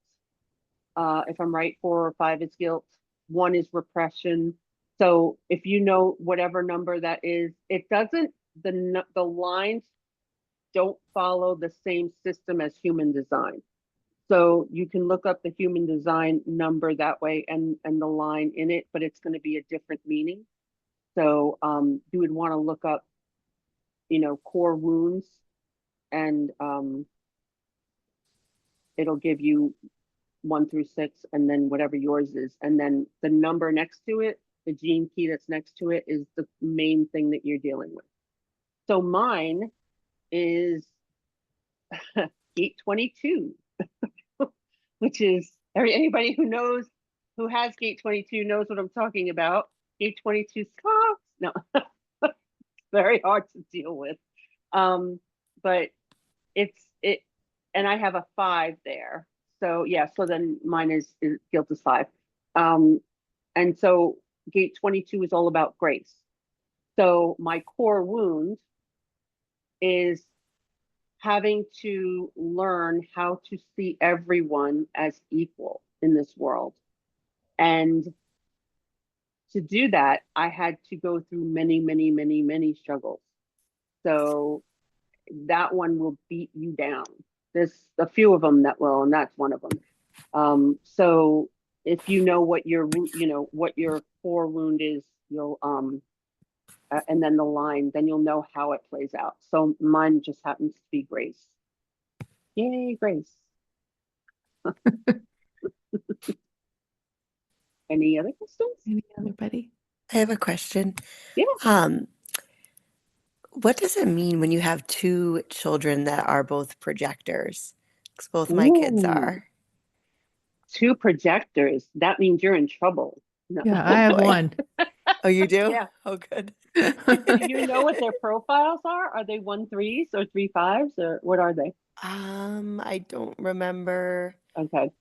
If I'm right, 4 or 5 is guilt. 1 is repression. So if you know whatever number that is, it doesn't, the lines don't follow the same system as human design. So you can look up the human design number that way and the line in it, but it's going to be a different meaning. So you would want to look up, you know, core wounds, and it'll give you 1 through 6, and then whatever yours is, and then the number next to it, the gene key that's next to it, is the main thing that you're dealing with. So mine is gate 22, which is anybody who knows, who has gate 22 knows what I'm talking about. Gate 22 sucks. No, very hard to deal with. But it, and I have a 5 there. So yeah, so then mine is guilt is 5. And so gate 22 is all about grace. So my core wound is having to learn how to see everyone as equal in this world. And to do that, I had to go through many, many, many, many struggles. So that one will beat you down. There's a few of them that will, and that's one of them. So if you know what your, you know, what your core wound is, you'll, and then the line, then you'll know how it plays out. So mine just happens to be grace. Yay, grace. Any other questions? Any other? I have a question. Yeah. What does it mean when you have 2 children that are both projectors? Because both my kids Ooh, are. 2 projectors. That means you're in trouble. No. Yeah, I have boy. one. Oh, you do? Yeah. Oh, good. Do you know what their profiles are? Are they 1-3s or 3-5s, or what are they? I don't remember. Okay.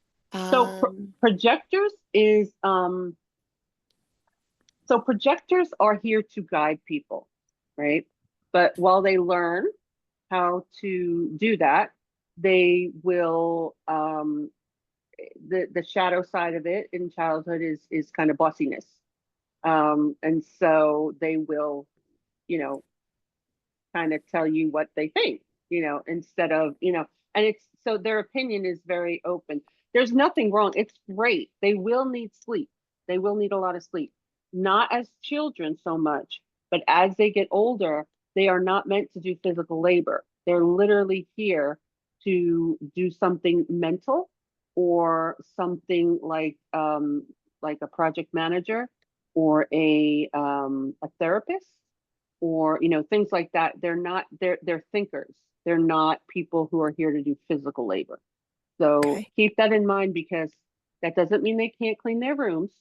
So Um, projectors is so projectors are here to guide people, right? But while they learn how to do that, they will the shadow side of it in childhood is kind of bossiness. And so they will, you know, kind of tell you what they think, you know, instead of, you know, and it's so their opinion is very open. There's nothing wrong. It's great. They will need sleep. They will need a lot of sleep. Not as children so much, but as they get older, they are not meant to do physical labor. They're literally here to do something mental or something like a project manager or a therapist or, you know, things like that. They're thinkers. They're not people who are here to do physical labor. So okay. keep that in mind, because that doesn't mean they can't clean their rooms,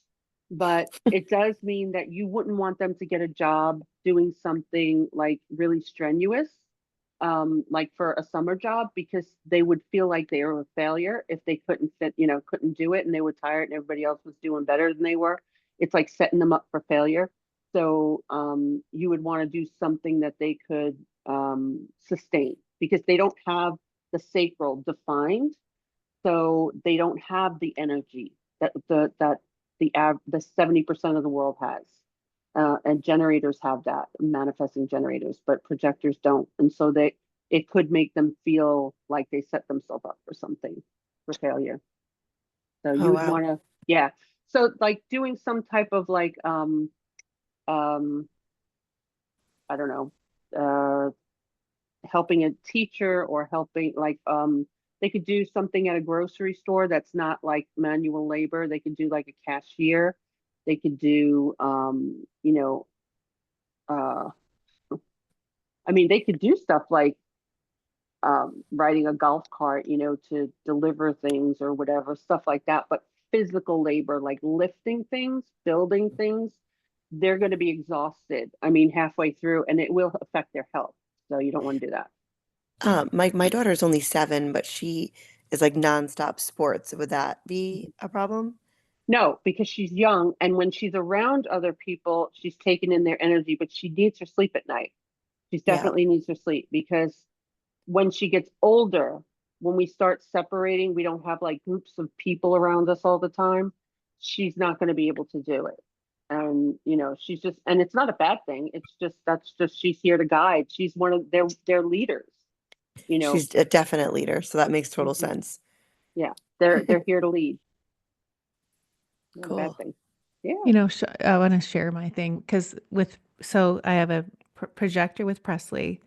but it does mean that you wouldn't want them to get a job doing something like really strenuous, like for a summer job, because they would feel like they were a failure if they couldn't fit, you know, couldn't do it, and they were tired and everybody else was doing better than they were. It's like setting them up for failure. So you would want to do something that they could sustain, because they don't have the sacral defined, so they don't have the energy that the 70% of the world has. And generators have that, manifesting generators, but projectors don't. And so it could make them feel like they set themselves up for something, for failure. So you Oh, would wow. want to, yeah. So like doing some type of like, I don't know, helping a teacher, or helping like, they could do something at a grocery store that's not like manual labor. They could do like a cashier. They could do, you know, uh, I mean, they could do stuff like riding a golf cart, you know, to deliver things or whatever, stuff like that. But physical labor, like lifting things, building things, they're going to be exhausted. I mean, halfway through, and it will affect their health. So you don't want to do that. My daughter's only 7, but she is like nonstop sports. Would that be a problem? No, because she's young, and when she's around other people, she's taking in their energy, but she needs her sleep at night. She Yeah. definitely needs her sleep because when she gets older, when we start separating, we don't have like groups of people around us all the time. She's not going to be able to do it. And you know, she's just, and it's not a bad thing. It's just that's just she's here to guide. She's one of their leaders, you know. She's a definite leader, so that makes total Mhm. sense. Yeah, they're here to lead. Not a bad Cool. thing. Yeah. You know, I want to share my thing because so I have a projector with Presley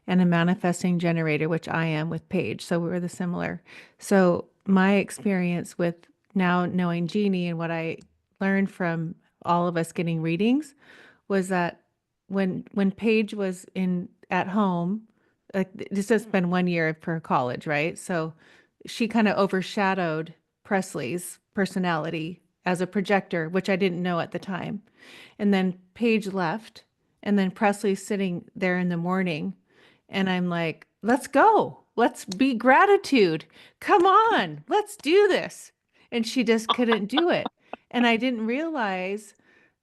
and a manifesting generator, which I am with Paige. So we're the similar. So my experience with now knowing Jeannie and what I learned from all of us getting readings was that when Paige was in at home, like this has been 1 year for college, right? So she kind of overshadowed Presley's personality as a projector, which I didn't know at the time. And then Paige left, and then Presley's sitting there in the morning, and I'm like, let's go. Let's be gratitude. Come on, let's do this. And she just couldn't do it. And I didn't realize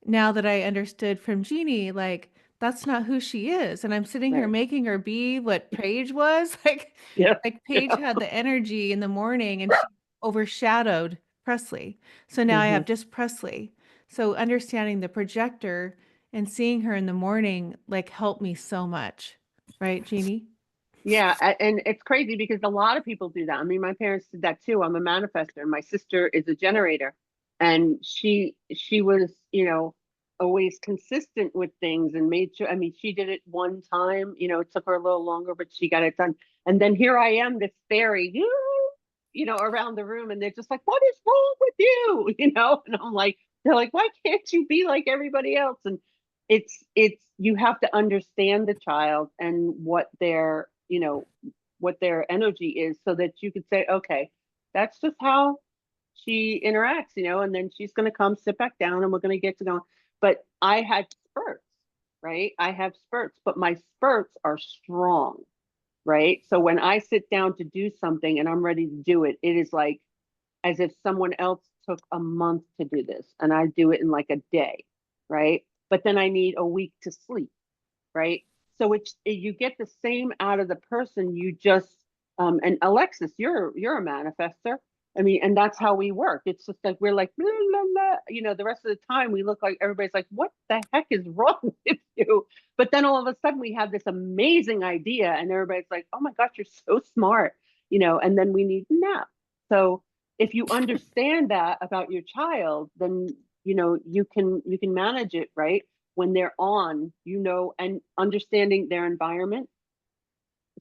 now that I understood from Jeannie, like, that's not who she is. And I'm sitting here Right. making her be what Paige was. Yeah. Like Paige had the energy in the morning and she overshadowed Presley. So now I Hmm. have just Presley. So understanding the projector and seeing her in the morning, like, helped me so much. Right, Jeannie? Yeah, and it's crazy because a lot of people do that. I mean, my parents did that too. I'm a manifester. My sister is a generator, and she was, you know, always consistent with things and made sure. I mean, she did it one time. You know, it took her a little longer, but she got it done. And then here I am, this fairy, you know, around the room, and they're just like, "What is wrong with you?" You know, and I'm like, they're like, "Why can't you be like everybody else?" And it's you have to understand the child and what their, you know, what their energy is so that you could say, okay, that's just how she interacts, you know, and then she's going to come sit back down and we're going to get to go. But I had spurts, right? I have spurts, but my spurts are strong, right? So when I sit down to do something and I'm ready to do it, it is like as if someone else took a month to do this and I do it in like a day, right? But then I need a week to sleep, right? So it's you get the same out of the person. You just and Alexis, you're a manifester. I mean, and that's how we work. It's just like we're like blah, blah, blah. You know, the rest of the time we look like everybody's like, what the heck is wrong with you? But then all of a sudden we have this amazing idea, and everybody's like, oh my gosh, you're so smart, you know. And then we need to nap. So if you understand that about your child, then you know you can manage it, right? When they're on, you know, and understanding their environment,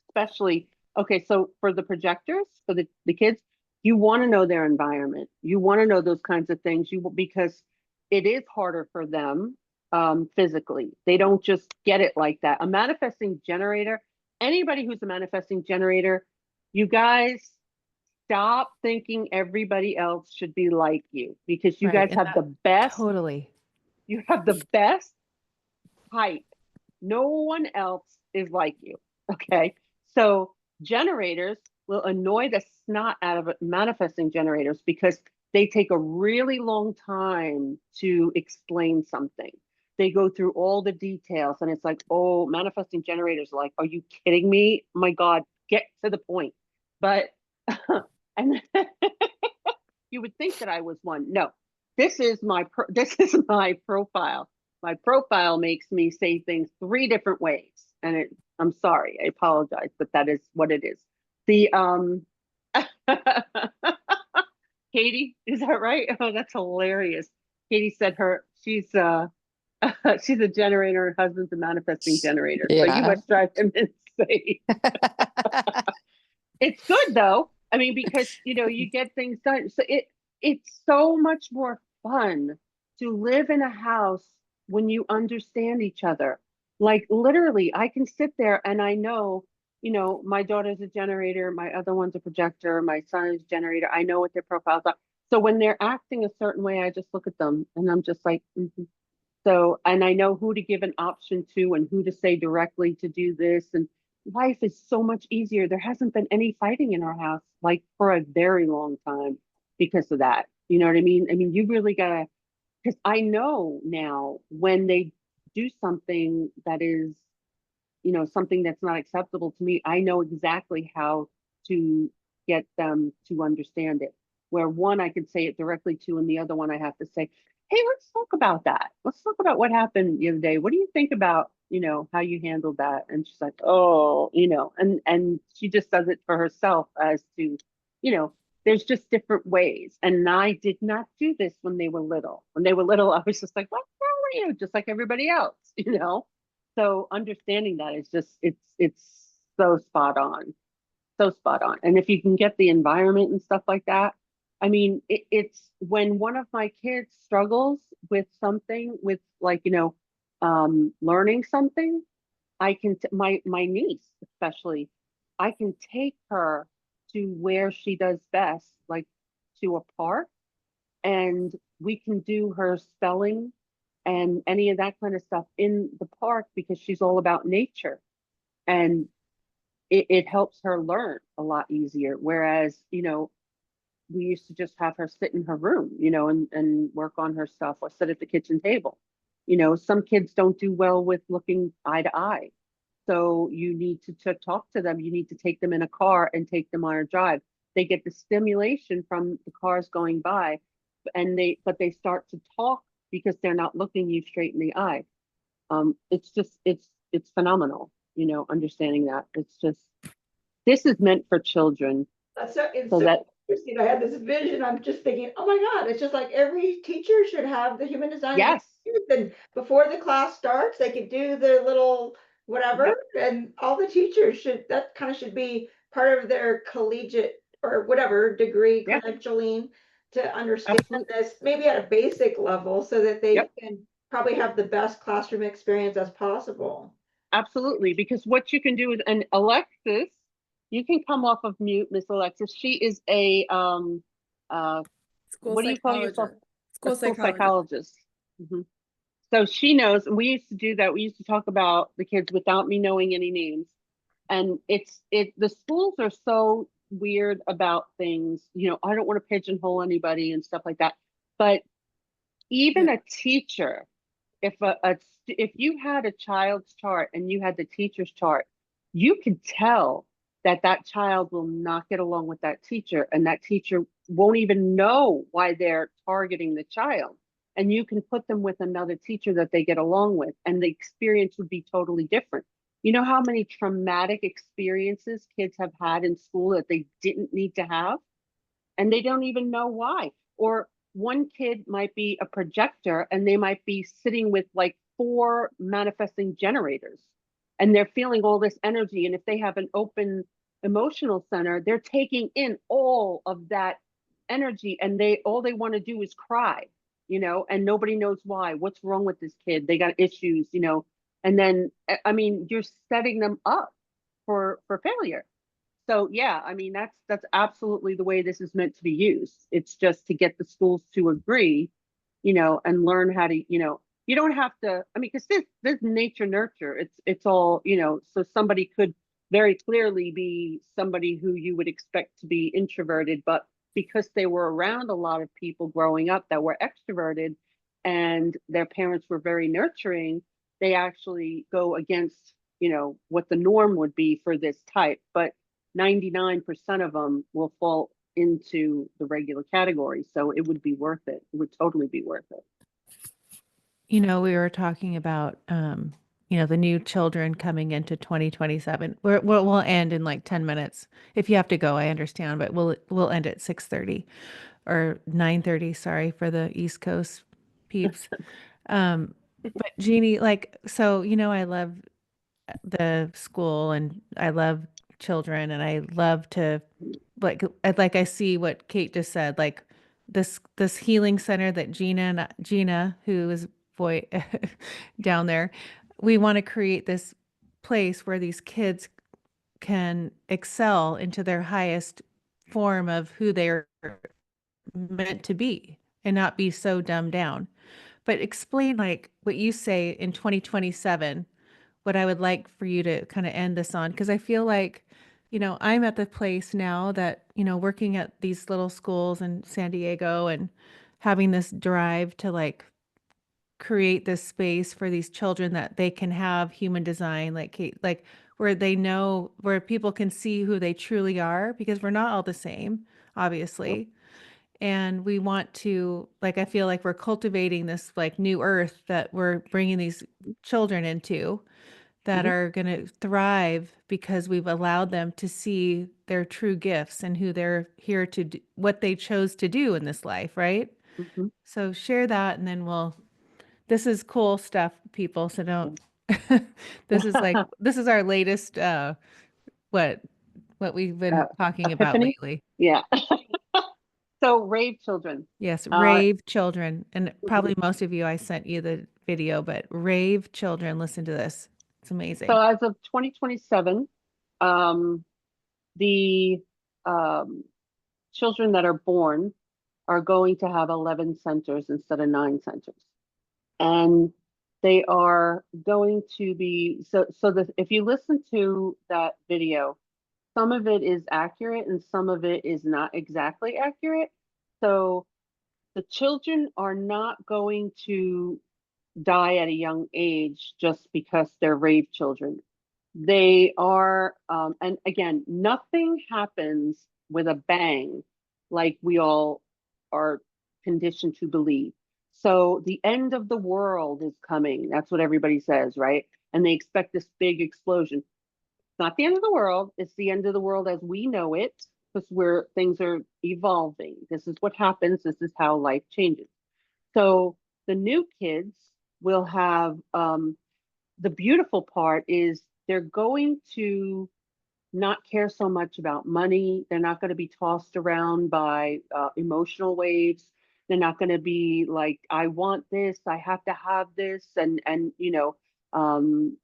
especially, okay, so for the projectors, for the kids, you want to know their environment. You want to know those kinds of things because it is harder for them physically. They don't just get it like that. A manifesting generator, anybody who's a manifesting generator, you guys stop thinking everybody else should be like you because you Right. guys And have the best, totally. you have the best type. No one else is like you. Okay. So generators will annoy the snot out of manifesting generators because they take a really long time to explain something. They go through all the details and it's like, oh, manifesting generators are like, are you kidding me? Oh my God, get to the point. But and you would think that I was one. No, this is my profile. My profile makes me say things 3 different ways, and I'm sorry, I apologize, but that is what it is. The Katie, is that right? Oh, that's hilarious. Katie said she's she's a generator. Her husband's a manifesting generator, so you Yeah. must drive him insane. It's good though. I mean, because you know, you get things done. So it's so much more fun to live in a house when you understand each other. Like literally, I can sit there and I know, my daughter's a generator, my other one's a projector, my son is a generator. I know what their profiles are. So when they're acting a certain way, I just look at them and I'm just like, mhm. So, and I know who to give an option to and who to say directly to do this. And life is so much easier. There hasn't been any fighting in our house like for a very long time because of that. You know what I mean? I mean, you really gotta, because I know now when they do something that is, something that's not acceptable to me, I know exactly how to get them to understand it. Where one I could say it directly to, and the other one I have to say, hey, let's talk about that. Let's talk about what happened the other day. What do you think about, how you handled that? And she's like, oh, and she just does it for herself as to, you know, there's just different ways. And I did not do this when they were little. When they were little, I was just like, what's wrong with you? Just like everybody else, So understanding that is just it's so spot on, so spot on. And if you can get the environment and stuff like that, I mean, it's when one of my kids struggles with something, with like learning something, my niece especially, I can take her to where she does best, like to a park, and we can do her spelling and any of that kind of stuff in the park because she's all about nature and it helps her learn a lot easier. Whereas, we used to just have her sit in her room, and work on her stuff or sit at the kitchen table. Some kids don't do well with looking eye to eye. So you need to talk to them. You need to take them in a car and take them on a drive. They get the stimulation from the cars going by, but they start to talk because they're not looking you straight in the eye. It's just it's phenomenal, understanding that. It's just this is meant for children. That's so, it's So so that interesting. I had this vision. I'm just thinking, oh my God, it's just like every teacher should have the human design. yes, And before the class starts, they could do their little whatever. yep, And all the teachers should, that kind of should be part of their collegiate or whatever degree yeah, credentialing to understand absolutely, this, maybe at a basic level, so that they yep. can probably have the best classroom experience as possible. Absolutely, because what you can do is, and Alexis, you can come off of mute, Miss Alexis. She is a uh School what do you call yourself? psychologist. A School school psychologist. psychologist. Mhm. So she knows, and we used to do that. We used to talk about the kids without me knowing any names. And the schools are so weird about things. I don't want to pigeonhole anybody and stuff like that. But even Yeah. a teacher, if you had a child's chart and you had the teacher's chart, you could tell that that child will not get along with that teacher, and that teacher won't even know why they're targeting the child. And you can put them with another teacher that they get along with, and the experience would be totally different. You know how many traumatic experiences kids have had in school that they didn't need to have? And they don't even know why. Or one kid might be a projector and they might be sitting with like four manifesting generators and they're feeling all this energy. And if they have an open emotional center, they're taking in all of that energy and all they want to do is cry, and nobody knows why. What's wrong with this kid? They got issues, and then I mean, you're setting them up for failure. So yeah, I mean that's absolutely the way this is meant to be used. It's just to get the schools to agree, and learn how to, you don't have to. I mean, because this nature nurture. It's all, so somebody could very clearly be somebody who you would expect to be introverted, but because they were around a lot of people growing up that were extroverted, and their parents were very nurturing, they actually go against, what the norm would be for this type. But 99% of them will fall into the regular category. So it would be worth it. It would totally be worth it. We were talking about, the new children coming into 2027. We'll end in like 10 minutes. If you have to go, I understand, but we'll end at 6:30 or 9:30. Sorry for the East Coast peeps. But Jeannie, like, so, I love the school and I love children and I love to like I see what Kate just said, like this healing center that Gina, who is boy down there, we want to create this place where these kids can excel into their highest form of who they're meant to be and not be so dumbed down. But explain like what you say in 2027, what I would like for you to kind of end this on, because I feel like, I'm at the place now that, working at these little schools in San Diego and having this drive to like create this space for these children that they can have human design, like like where they know, where people can see who they truly are, because we're not all the same, obviously. And we want to, like, I feel like we're cultivating this like new earth that we're bringing these children into that Mhm. are going to thrive because we've allowed them to see their true gifts and who they're here to do, what they chose to do in this life, right? Mhm. So share that, and then this is cool stuff, people. So don't, this is our latest, what, what we've been talking about Epiphany. lately. Yeah. So rave children. Yes, Uh, rave children. And mhm. probably most of you, I sent you the video, but rave children, listen to this. It's So amazing. as of 2027, um, the um, children that are born are going to have 11 centers instead of 9 centers. And they are going to be, so that if you listen to that video, some of it is accurate and some of it is not exactly accurate. So the children are not going to die at a young age just because they're rave children. They are, and again, nothing happens with a bang like we all are conditioned to believe. So the end of the world is coming. That's what everybody says, right? And they expect this big explosion. It's not the end of the world. It's the end of the world as we know it, because where things are evolving. This is what happens. This is how life changes. So the new kids will have the beautiful part is they're going to not care so much about money. They're not going to be tossed around by emotional waves. They're not going to be like, I want this, I have to have this, and um,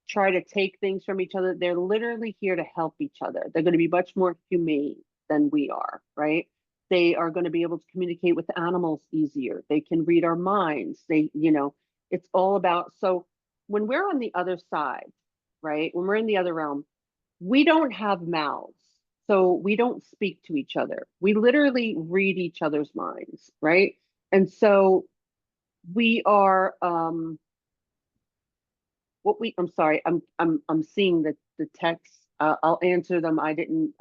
try to take things from each other. They're literally here to help each other. They're going to be much more humane than we are, right? They are going to be able to communicate with animals easier. They can read our minds. It's all about, so when we're on the other side, right? When we're in the other realm, we don't have mouths. So we don't speak to each other. We literally read each other's minds, right? And so we are I'm sorry, I'm seeing the text. I'll answer them. I didn't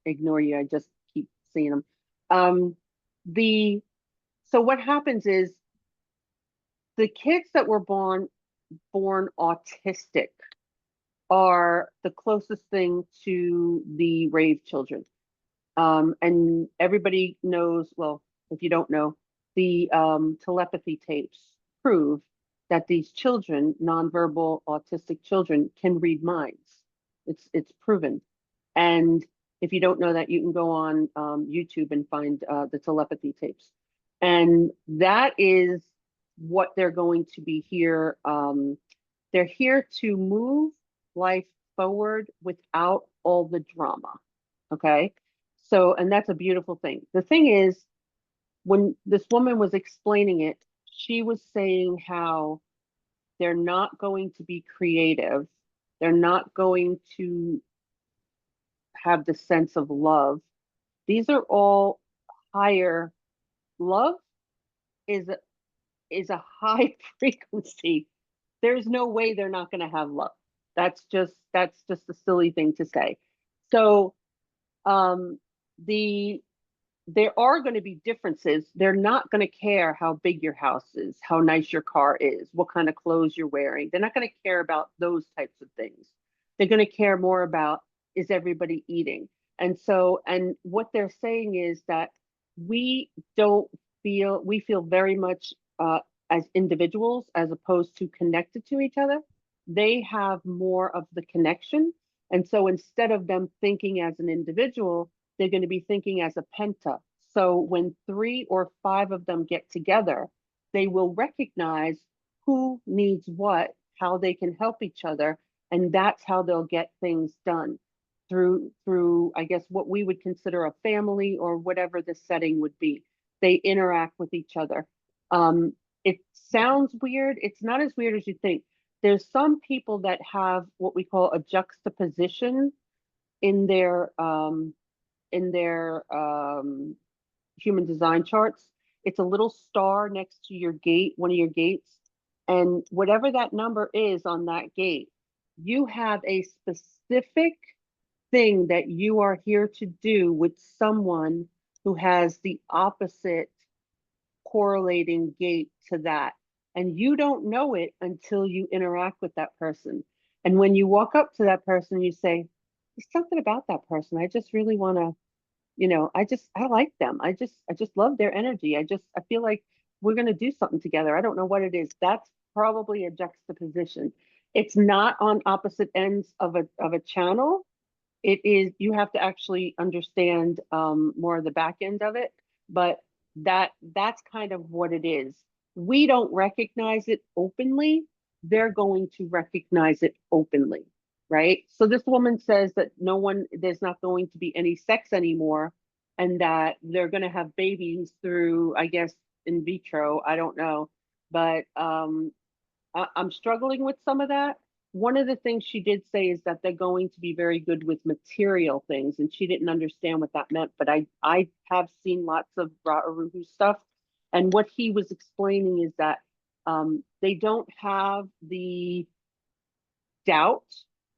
ignore you. I just keep seeing them. Um the so what happens is the kids that were born autistic are the closest thing to the rave children. And everybody knows, well, if you don't know, the telepathy tapes prove that these children, nonverbal autistic children, can read minds. It's proven. And if you don't know that, you can go on YouTube and find the telepathy tapes. And that is what they're going to be here. They're here to move life forward without all the drama. Okay. So, and that's a beautiful thing. The thing is, when this woman was explaining it, she was saying how they're not going to be creative. They're not going to have the sense of love. These are all higher. Love is a high frequency. There's no way they're not going to have love. That's just a silly thing to say. So um the there are going to be differences. They're not going to care how big your house is, how nice your car is, what kind of clothes you're wearing. They're not going to care about those types of things. They're going to care more about, is everybody eating? And so, and what they're saying is that we don't we feel very much as individuals as opposed to connected to each other. They have more of the connection. And so instead of them thinking as an individual, they're going to be thinking as a penta. So when 3 or 5 of them get together, they will recognize who needs what, how they can help each other, and that's how they'll get things done through I guess what we would consider a family or whatever the setting would be. They interact with each other. Um, it sounds weird. It's not as weird as you think. There's some people that have what we call a juxtaposition in their human design charts. It's a little star next to your gate, one of your gates. And whatever that number is on that gate, you have a specific thing that you are here to do with someone who has the opposite correlating gate to that. And you don't know it until you interact with that person. And when you walk up to that person, you say, there's something about that person. I just really want to, I like them. I just love their energy. I feel like we're going to do something together. I don't know what it is. That's probably a juxtaposition. It's not on opposite ends of a channel. It is, you have to actually understand more of the back end of it, but that's kind of what it is. We don't recognize it openly. They're going to recognize it openly, right? So this woman says that there's not going to be any sex anymore, and that they're going to have babies through, I guess, in vitro. I don't know, but I'm struggling with some of that. One of the things she did say is that they're going to be very good with material things, and she didn't understand what that meant. But I have seen lots of Ra'aruhu stuff, and what he was explaining is that they don't have the doubt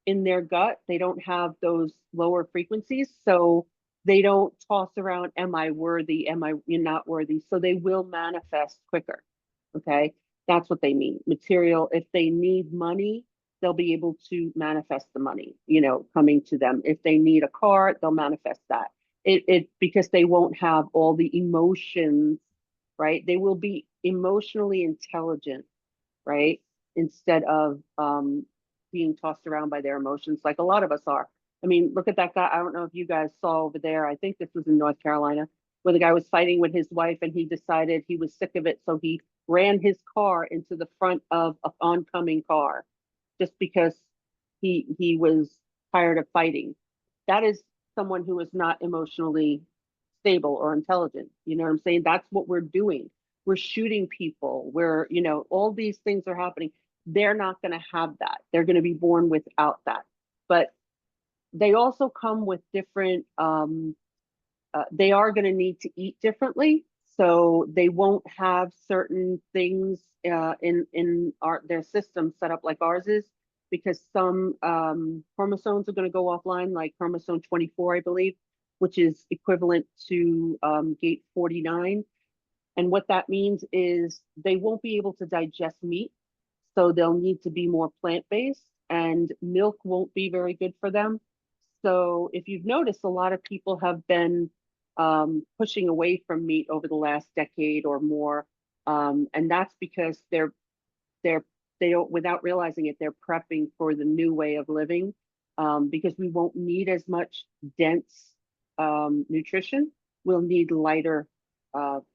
in their gut. They don't have those lower frequencies, so they don't toss around, "Am I worthy? Am I not worthy?" So they will manifest quicker. Okay. That's what they mean. Material, if they need money, they'll be able to manifest the money, coming to them. If they need a car, they'll manifest that. It because they won't have all the emotions, right? They will be emotionally intelligent, right? Instead of being tossed around by their emotions, like a lot of us are. I mean, look at that guy. I don't know if you guys saw over there. I think this was in North Carolina, where the guy was fighting with his wife and he decided he was sick of it. So he ran his car into the front of an oncoming car just because he was tired of fighting. That is someone who is not emotionally stable or intelligent. You know what I'm saying? That's what we're doing. We're shooting people. All these things are happening. They're not going to have that. They're going to be born without that. But they also come with different, they are going to need to eat differently. So they won't have certain things in their system set up like ours is, because some chromosomes are going to go offline, like chromosome 24, I believe, which is equivalent to gate 49. And what that means is they won't be able to digest meat, so they'll need to be more plant-based, and milk won't be very good for them. So if you've noticed, a lot of people have been pushing away from meat over the last decade or more, and that's because they're they don't, without realizing it, they're prepping for the new way of living, because we won't need as much dense nutrition. We'll need lighter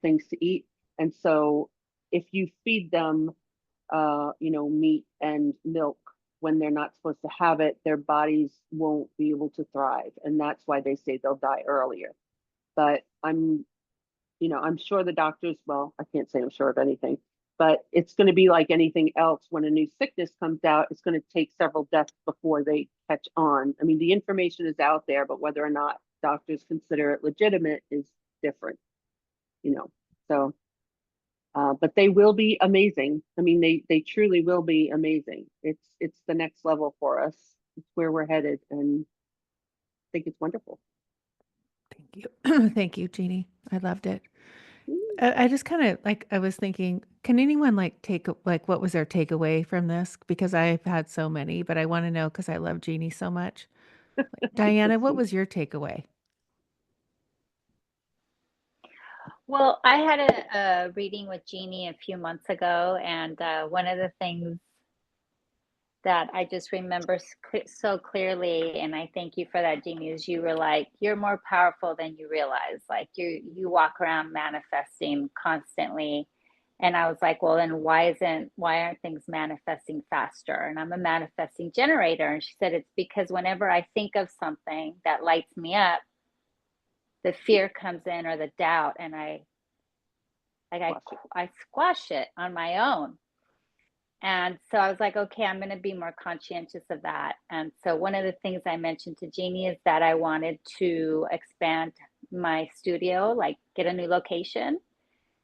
things to eat, and so if you feed them, meat and milk when they're not supposed to have it, their bodies won't be able to thrive, and that's why they say they'll die earlier. But I'm sure the doctors, well, I can't say I'm sure of anything, but it's going to be like anything else. When a new sickness comes out, it's going to take several deaths before they catch on. I mean, the information is out there, but whether or not doctors consider it legitimate is different, you know. So, but they will be amazing. I mean, they truly will be amazing. It's the next level for us. It's where we're headed, and I think it's wonderful. Thank you. Thank you, Jeannie. I loved it. I just kind of like, I was thinking, can anyone what was their takeaway from this? Because I've had so many, but I want to know because I love Jeannie so much. Diana, what was your takeaway? Well, I had a reading with Jeannie a few months ago, and one of the things that I just remember so clearly, and I thank you for that, Jeannie, is you were like, you're more powerful than you realize. Like you walk around manifesting constantly. And I was like, well, then why aren't things manifesting faster? And I'm a manifesting generator. And she said, it's because whenever I think of something that lights me up, the fear comes in or the doubt, and I squash it on my own. And so I was like, okay, I'm going to be more conscientious of that. And so one of the things I mentioned to Jeannie is that I wanted to expand my studio, like get a new location.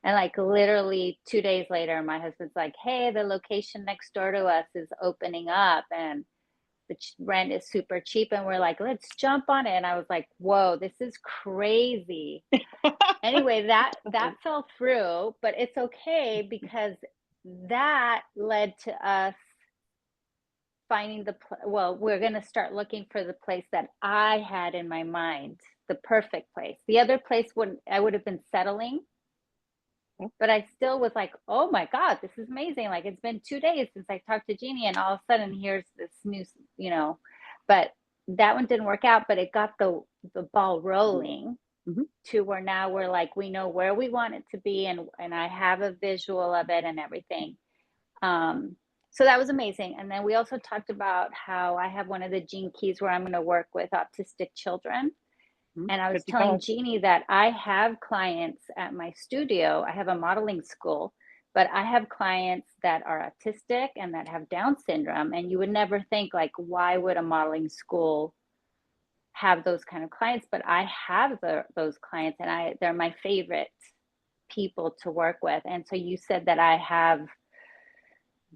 And like literally 2 days later, my husband's like, hey, the location next door to us is opening up and the rent is super cheap. And we're like, let's jump on it. And I was like, whoa, this is crazy. Anyway, that fell through, but it's okay because that led to us finding we're going to start looking for the place that I had in my mind, the perfect place. The other place I would have been settling, but I still was like, oh my God, this is amazing. Like it's been 2 days since I talked to Jeannie, and all of a sudden here's this new, but that one didn't work out, but it got the ball rolling. To where now we're like, we know where we want it to be, and I have a visual of it and everything. So that was amazing. And then we also talked about how I have one of the gene keys where I'm going to work with autistic children. And I was telling Jeannie that I have clients at my studio. I have a modeling school, but I have clients that are autistic and that have Down syndrome. And you would never think, like, why would a modeling school have those kind of clients? But I have those clients, and they're my favorite people to work with. And so you said that I have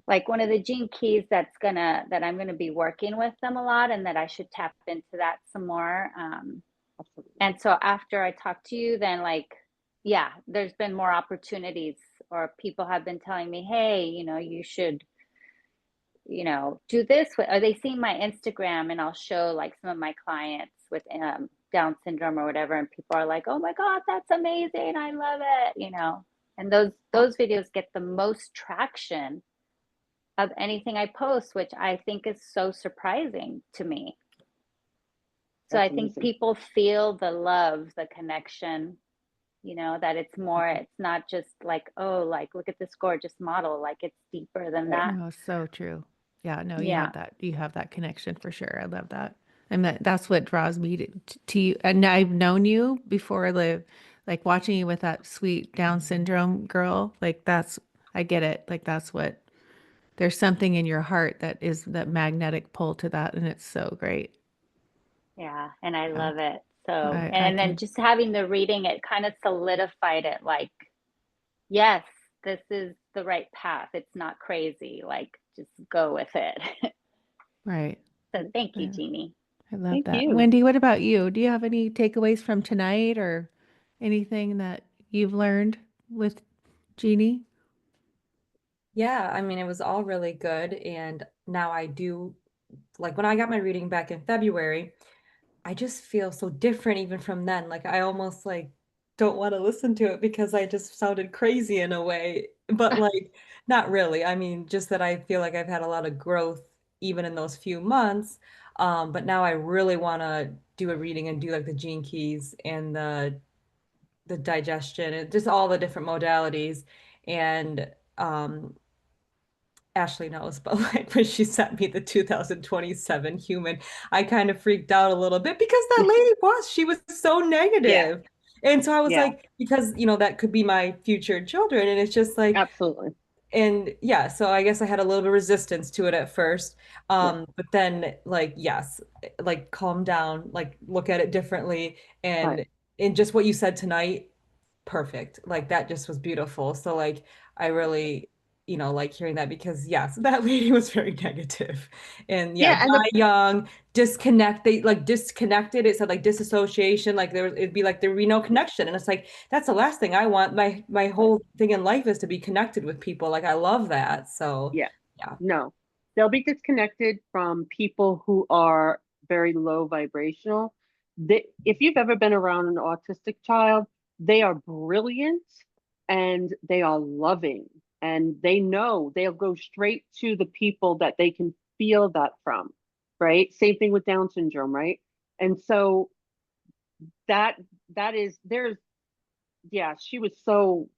like one of the gene keys that I'm gonna be working with them a lot, and that I should tap into that some more. And so after I talked to you, then yeah, there's been more opportunities, or people have been telling me, hey, you should do this, or they see my Instagram and I'll show like some of my clients with Down syndrome or whatever, and people are like, oh my God, that's amazing, I love it, and those videos get the most traction of anything I post, which I think is so surprising to me. So I think people feel the love, the connection, that it's more, it's not just like, oh, like, look at this gorgeous model. Like it's deeper than that. No, so true. Yeah, no, you Yeah. have that connection for sure. I love that. And that's what draws me to you. And I've known you before, like watching you with that sweet Down syndrome girl. Like I get it. Like there's something in your heart that is that magnetic pull to that. And it's so great. Yeah. And I Yeah. love it. So, I and then can, just having the reading, it kind of solidified it. Like, yes, this is the right path. It's not crazy. Like, just go with it. right. So thank you, Yeah. Jeannie. I love Thank that. you. Wendy, what about you? Do you have any takeaways from tonight or anything that you've learned with Jeannie? Yeah, I mean, it was all really good. And now I do, like, when I got my reading back in February, I just feel so different even from then. Like, I almost like don't want to listen to it because I just sounded crazy in a way, but like, not really. I mean, just that I feel like I've had a lot of growth even in those few months. But now I really want to do a reading and do like the gene keys and the digestion and just all the different modalities. And Ashley knows, but like when she sent me the 2027 human, I kind of freaked out a little bit because that lady she was so negative. And so I was like, because that could be my future children. And it's just like, Absolutely. and yeah, so I guess I had a little bit of resistance to it at first. But then like, yes, like calm down, like look at it differently. And in just what you said tonight, perfect. Like that just was beautiful. So like I really, like hearing that because yes, that lady was very negative. And yeah, And die young, disconnected. It said like disassociation, like it'd be like there would be no connection. And it's like that's the last thing I want. My whole thing in life is to be connected with people. Like I love that. So yeah, yeah. no, they'll be disconnected from people who are very low vibrational. If you've ever been around an autistic child, they are brilliant and they are loving, and they know they'll go straight to the people that they can feel that from, right? Same thing with Down syndrome, right? And so that that is there's yeah, she was so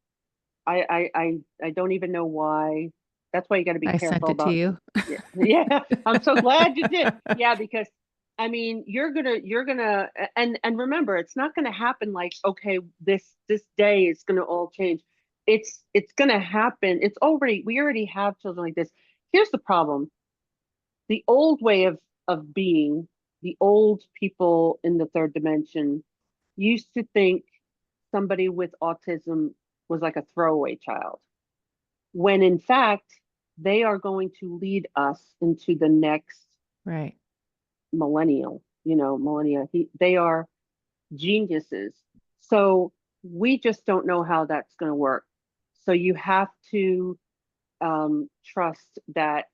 I don't even know why. That's why you got to be I sent careful it to about. you. Yeah, yeah. I'm so glad you did. Yeah, because I mean, you're gonna, and remember, it's not gonna happen like, okay, this day is gonna all change. It's gonna happen. We already have children like this. Here's the problem: the old way of being, the old people in the third dimension used to think somebody with autism was like a throwaway child, when in fact they are going to lead us into the next Right. millennia. They are geniuses. So we just don't know how that's going to work. So you have to trust that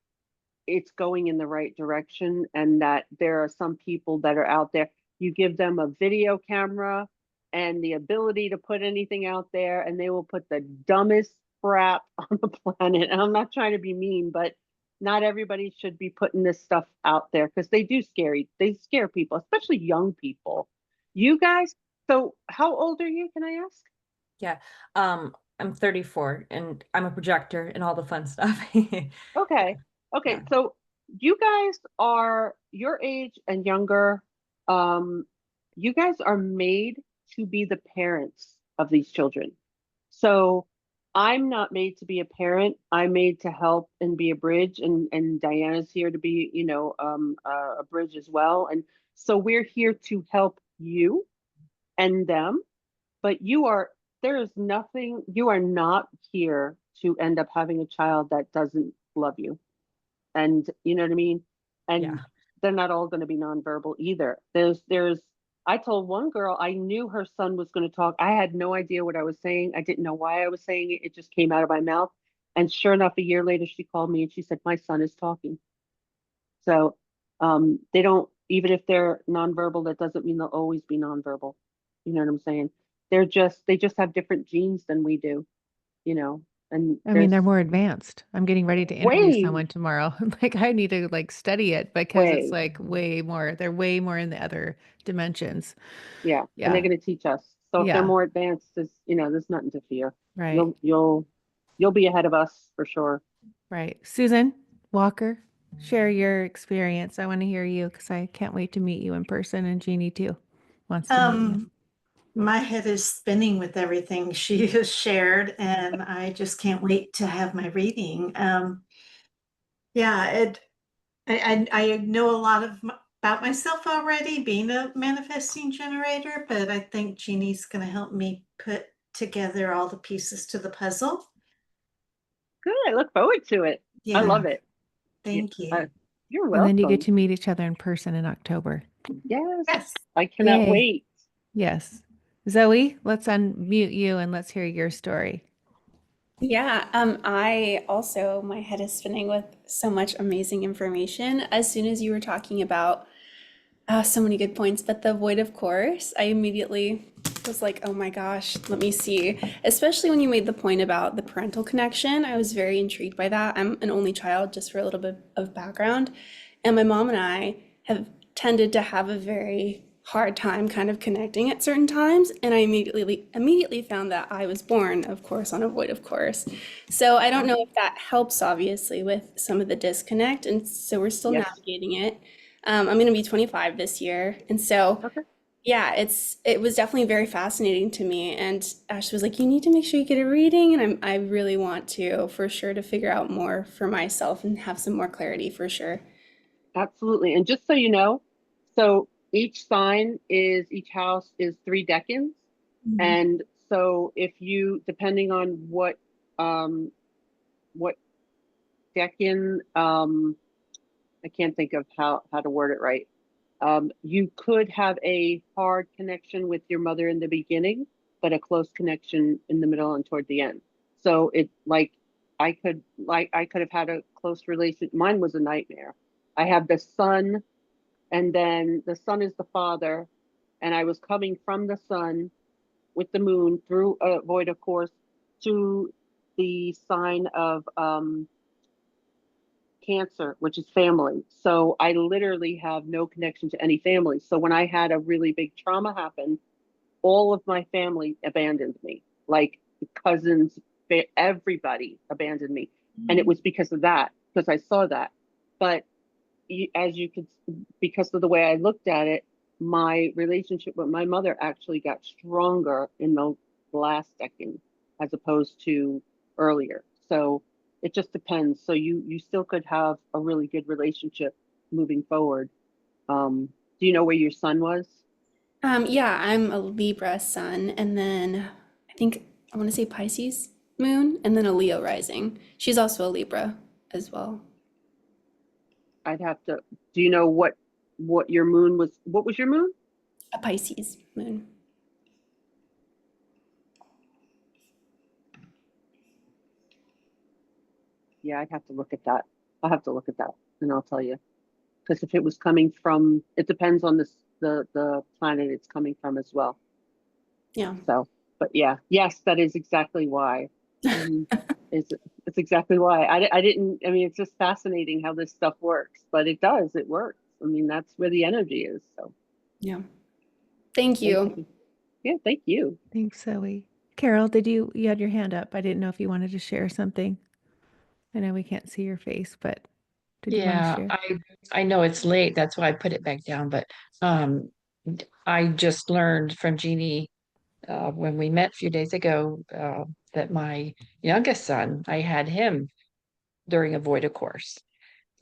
it's going in the right direction, and that there are some people that are out there. You give them a video camera and the ability to put anything out there, and they will put the dumbest crap on the planet. And I'm not trying to be mean, but not everybody should be putting this stuff out there, because they scare people, especially young people. You guys, so how old are you, can I ask? Yeah. I'm 34 and I'm a projector and all the fun stuff. Okay. Yeah. Okay. So you guys are your age and younger. Um, you guys are made to be the parents of these children. So I'm not made to be a parent. I'm made to help and be a bridge. And Diana's here to be, a bridge as well. And so we're here to help you and them. But there is nothing, you are not here to end up having a child that doesn't love you. And you know what I mean? Yeah. And they're not all going to be nonverbal either. I told one girl I knew her son was going to talk. I had no idea what I was saying. I didn't know why I was saying it. It just came out of my mouth. And sure enough, a year later, she called me and she said, my son is talking. So they don't, even if they're nonverbal, that doesn't mean they'll always be nonverbal. You know what I'm saying? They just have different genes than we do, you know, and I mean, there's they're more advanced. I'm getting ready to interview way, someone tomorrow. Like I need to like study it because it's way. like way more. They're way more in the other dimensions. Yeah, and they're Yeah. going to teach us. So if they're Yeah. more advanced, there's nothing to fear. Right. You'll be ahead of us for sure. Right. Susan Walker, share your experience. I want to hear you because I can't wait to meet you in person, and Jeannie too wants to meet you. My head is spinning with everything she has shared, and I just can't wait to have my reading. Yeah, I know a lot about myself already, being a manifesting generator, but I think Jeannie's going to help me put together all the pieces to the puzzle. Good. I look forward to it. I Yeah, love it. Yeah, thank you. you're And then you get welcome. to meet each other in person in October. Yes, Yes. I cannot Yay. wait. Yes. Zoe, let's unmute you and let's hear your story. Yeah, I also, my head is spinning with so much amazing information. As soon as you were talking about so many good points, but the void of course, I immediately was like, oh my gosh, let me see. Especially when you made the point about the parental connection, I was very intrigued by that. I'm an only child, just for a little bit of background. And my mom and I have tended to have a very hard time kind of connecting at certain times. And I immediately found that I was born, of course, on a void of course. So I don't know if that helps, obviously, with some of the disconnect. And so we're still Yes. navigating it. I'm going to be 25 this year. And so, Okay. yeah, it was definitely very fascinating to me. And Ashley was like, you need to make sure you get a reading. And I really want to, for sure, to figure out more for myself and have some more clarity for sure. Absolutely. And just so you know, so each house is 3 decans. Mhm. And so depending on what decan, I can't think of how to word it right. You could have a hard connection with your mother in the beginning, but a close connection in the middle and toward the end. So it I could have had a close relation. Mine was a nightmare. I have the son, and then the son is the father, and I was coming from the sun with the moon through a void, of course, to the sign of cancer, which is family. So I literally have no connection to any family. So when I had a really big trauma happen, all of my family abandoned me, like cousins, everybody abandoned me. And it was because of that, because I saw that. But as you could, because of the way I looked at it, my relationship with my mother actually got stronger in the last decade as opposed to earlier. So it just depends. So you still could have a really good relationship moving forward. Do you know where your son was? Yeah, I'm a Libra sun, and then I think I want to say Pisces moon, and then a Leo rising. She's also a Libra as well. I'd have to. Do you know what your moon was? What was your moon? A Pisces moon. Yeah, I'd have to look at that. I'll have to look at that, and I'll tell you. Because if it was coming from, it depends on the planet it's coming from as well. Yeah. So, but yeah, yes, that is exactly why. Um, it's exactly why. I didn't. I mean, it's just fascinating how this stuff works, but it does. It works. I mean, that's where the energy is. So, Yeah. Thank thank you. you. Yeah, thank you. Thanks, Zoe. Carol, you had your hand up? I didn't know if you wanted to share something. I know we can't see your face, but did you want to Yeah, share? I know it's late, that's why I put it back down, but I just learned from Jeannie when we met a few days ago that my youngest son, I had him during a Voida course.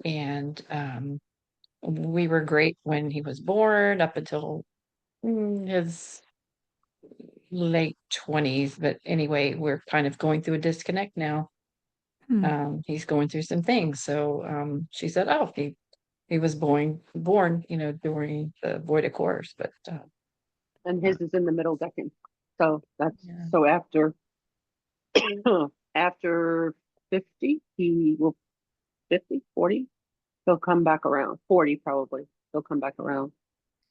And we were great when he was born up until his late 20s. But anyway, we're kind of going through a disconnect now. He's going through some things. So she said, oh, he was born, during the Voida course. But And his is in the middle decade. So that's yeah. so after after 50, he will 50, 40, he'll come back around. 40 probably. He'll come back around.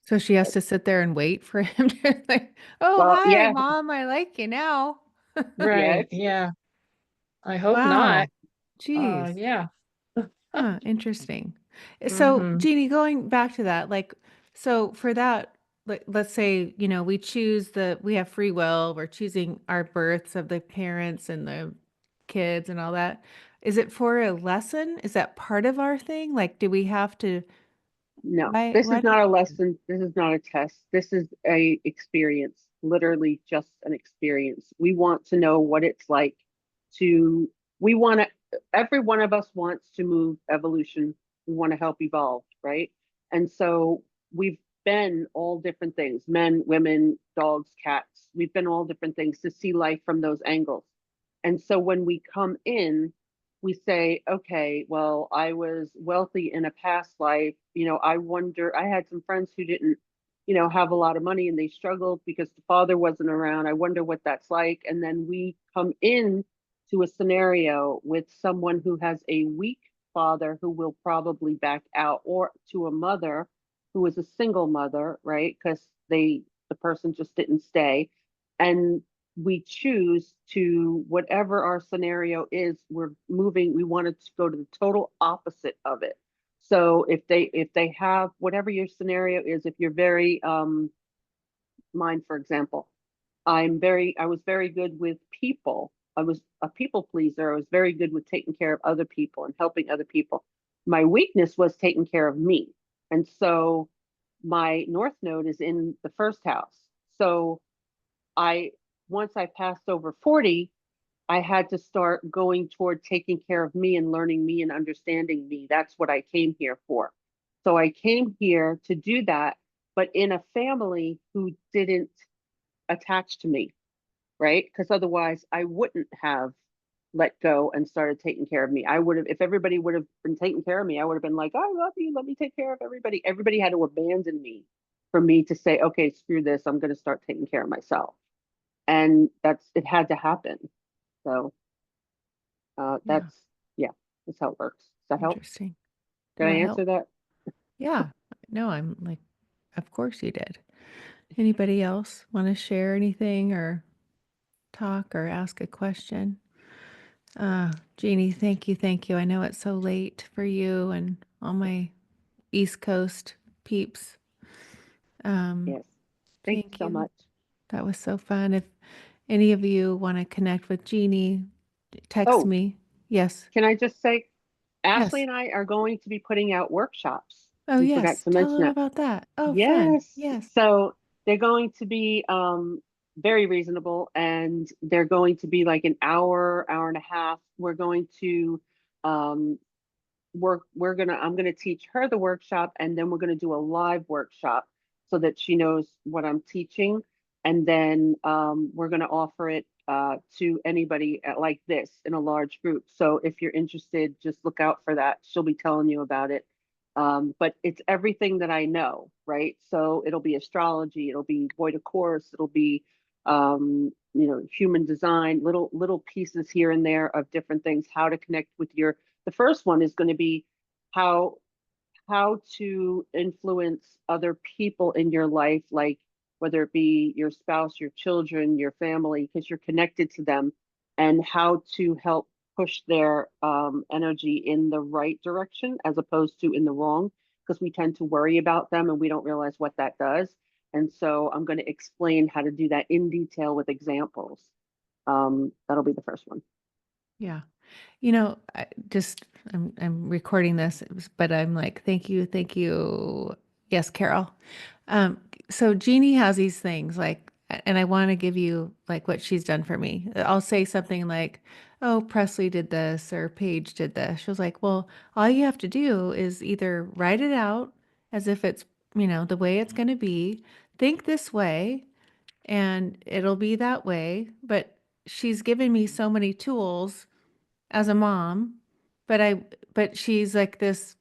So she has to sit there and wait for him to like, oh, Well, hi, yeah, Mom, I like you now. Right. yes. Yeah. I hope not. Wow. Geez. Yeah. Huh, interesting. So, Hmm. Jeannie, going back to that, like, so for that, like, let's say, we we have free will, we're choosing our births of the parents and the kids and all that. Is it for a lesson? Is that part of our thing? Like, do we have to, No, this why is do we not a do lesson. This is not a test. This is a experience, literally just an experience. We want to know what it's like to, we want to, every one of us wants to move evolution. We want to help evolve, right? And so we've been all different things, men, women, dogs, cats. We've been all different things to see life from those angles. And so when we come in, we say, okay, well, I was wealthy in a past life. I wonder, I had some friends who didn't, have a lot of money and they struggled because the father wasn't around. I wonder what that's like. And then we come in to a scenario with someone who has a weak father who will probably back out, or to a mother who is a single mother, right? Because the person just didn't stay. And we choose to, whatever our scenario is, we're moving, we want to go to the total opposite of it. So if they have whatever your scenario is, if you're very mine, for example, I was very good with people. I was a people pleaser. I was very good with taking care of other people and helping other people. My weakness was taking care of me. And so my North Node is in the first house. So I once I passed over 40, I had to start going toward taking care of me and learning me and understanding me. That's what I came here for. So I came here to do that, but in a family who didn't attach to me, right? Because otherwise I wouldn't have let go and started taking care of me. I would have, if everybody would have been taking care of me, I would have been like, I love you, let me take care of everybody. Everybody had to abandon me for me to say, okay, screw this, I'm going to start taking care of myself. And it had to happen. So Yeah, yeah, that's how it works. Does that help? interesting. Did I That answer help? that? Yeah. No, I'm like, of course you did. Anybody else want to share anything or talk or ask a question? Jeannie, thank you. Thank you. I know it's so late for you and all my East Coast peeps. Yes. Thank you Thank so you. much. That was so fun. If any of you want to connect with Jeannie, text Oh, me. Yes. can I just say, Ashley Yes. and I are going to be putting out workshops. Oh, We forgot yes. to Tell mention them that. about that. Oh, fun. Yes. Yes. So they're going to be very reasonable, and they're going to be like an hour, hour and a half. We're going to um, I'm gonna teach her the workshop, and then we're gonna do a live workshop so that she knows what I'm teaching. And then we're gonna offer it to anybody like this in a large group. So if you're interested, just look out for that. She'll be telling you about it. But it's everything that I know, right? So it'll be astrology, it'll be void of course, it'll be human design, little pieces here and there of different things, how to connect with your the first one is going to be how how to influence other people in your life, like whether it be your spouse, your children, your family, because you're connected to them, and how to help push their energy in the right direction as opposed to in the wrong, because we tend to worry about them and we don't realize what that does. And so I'm going to explain how to do that in detail with examples. That'll be the first one. Yeah. I'm recording this, but I'm like, thank you, thank you. Yes, Carol. Um, so Jeannie has these things like, and I want to give you like what she's done for me. I'll say something like, "Oh, Presley did this or Paige did this." She was like, "Well, all you have to do is either write it out as if it's, the way it's going to be, think this way, and it'll be that way." But she's given me so many tools as a mom, but she's like this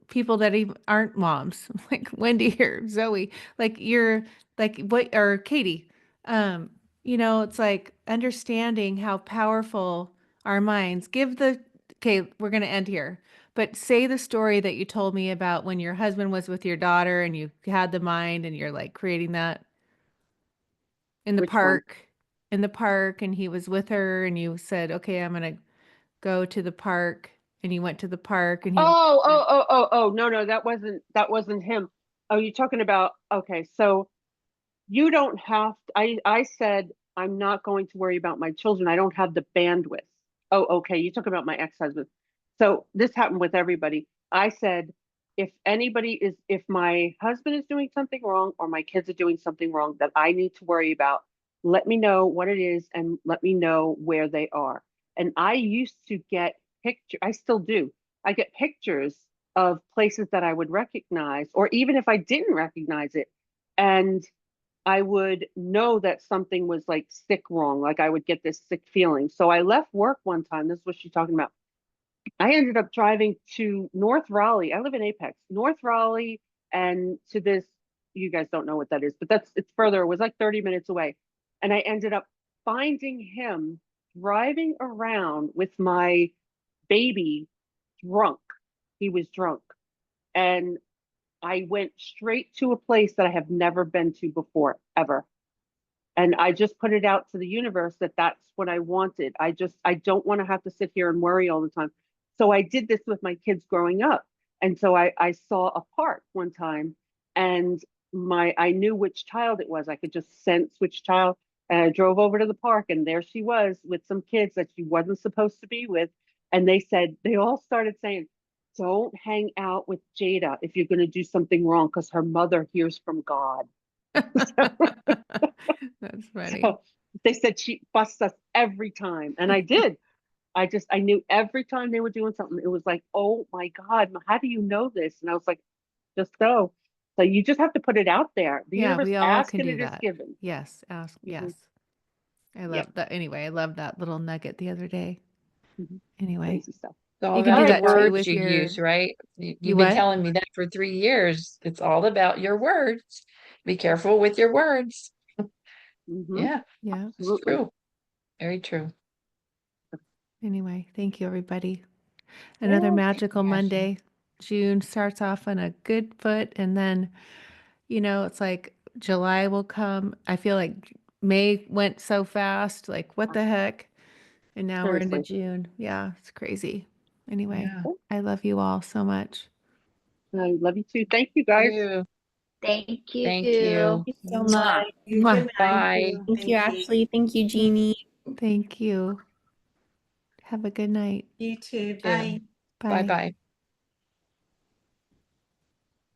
people that even aren't moms, like Wendy or Zoe, like you're like what or Katie. Um, it's like understanding how powerful our minds give the okay, we're gonna end here. But say the story that you told me about when your husband was with your daughter and you had the mind and you're like creating that in the Which one? park, and he was with her and you said, okay, I'm gonna go to the park, and you went to the park and he was Oh, no, no, that wasn't him. Oh, you're talking about, okay, so you don't have I said I'm not going to worry about my children. I don't have the bandwidth. Oh, okay, you talk about my ex-husband. So this happened with everybody. I said if my husband is doing something wrong or my kids are doing something wrong that I need to worry about, let me know what it is and let me know where they are. And I used to get I still do. I get pictures of places that I would recognize, or even if I didn't recognize it. And I would know that something was like sick wrong. Like I would get this sick feeling. So I left work one time. This is what she's talking about. I ended up driving to North Raleigh. I live in Apex, North Raleigh, and to this, you guys don't know what that is, but it's further. It was like 30 minutes away. And I ended up finding him driving around with my baby drunk. He was drunk. And I went straight to a place that I have never been to before, ever. And I just put it out to the universe that that's what I wanted. I don't want to have to sit here and worry all the time. So I did this with my kids growing up. And so I saw a park one time, and I knew which child it was. I could just sense which child. And I drove over to the park, and there she was with some kids that she wasn't supposed to be with. And they all started saying, don't hang out with Jada if you're going to do something wrong, because her mother hears from God. that's funny. So they said she busts us every time. And I did. I knew every time they were doing something, it was like, oh my God, how do you know this? And I was like, just go. So you just have to put it out there. The Yeah, universe we all asks can and do it is that. given. Yes, ask. Hmm. Yes. I Yep. love that. Anyway, I love that little nugget the other day. Anyway, Crazy stuff. It's all you can about do All the right. that too Well, words with you your, use, right? you You've been what? telling me that for 3 years. It's all about your words. Be careful with your words. Yeah, Yeah. it's absolutely. true. Very true. Anyway, thank you, everybody. Another Oh, thank magical you, Ashley. Monday. June starts off on a good foot, and then, it's like July will come. I feel like May went so fast. Like, what the heck? And now we're into Seriously. June. Yeah, it's crazy. Anyway, Yeah. I love you all so much. I love you too. Thank you guys. You. Thank you. Thank you. Thank you so Mwah. much. Good Mwah. night. Bye. Thank you, Ashley. Thank you, Jeannie. Thank you. Have a good night. You too. Too. Bye. Bye Bye. bye.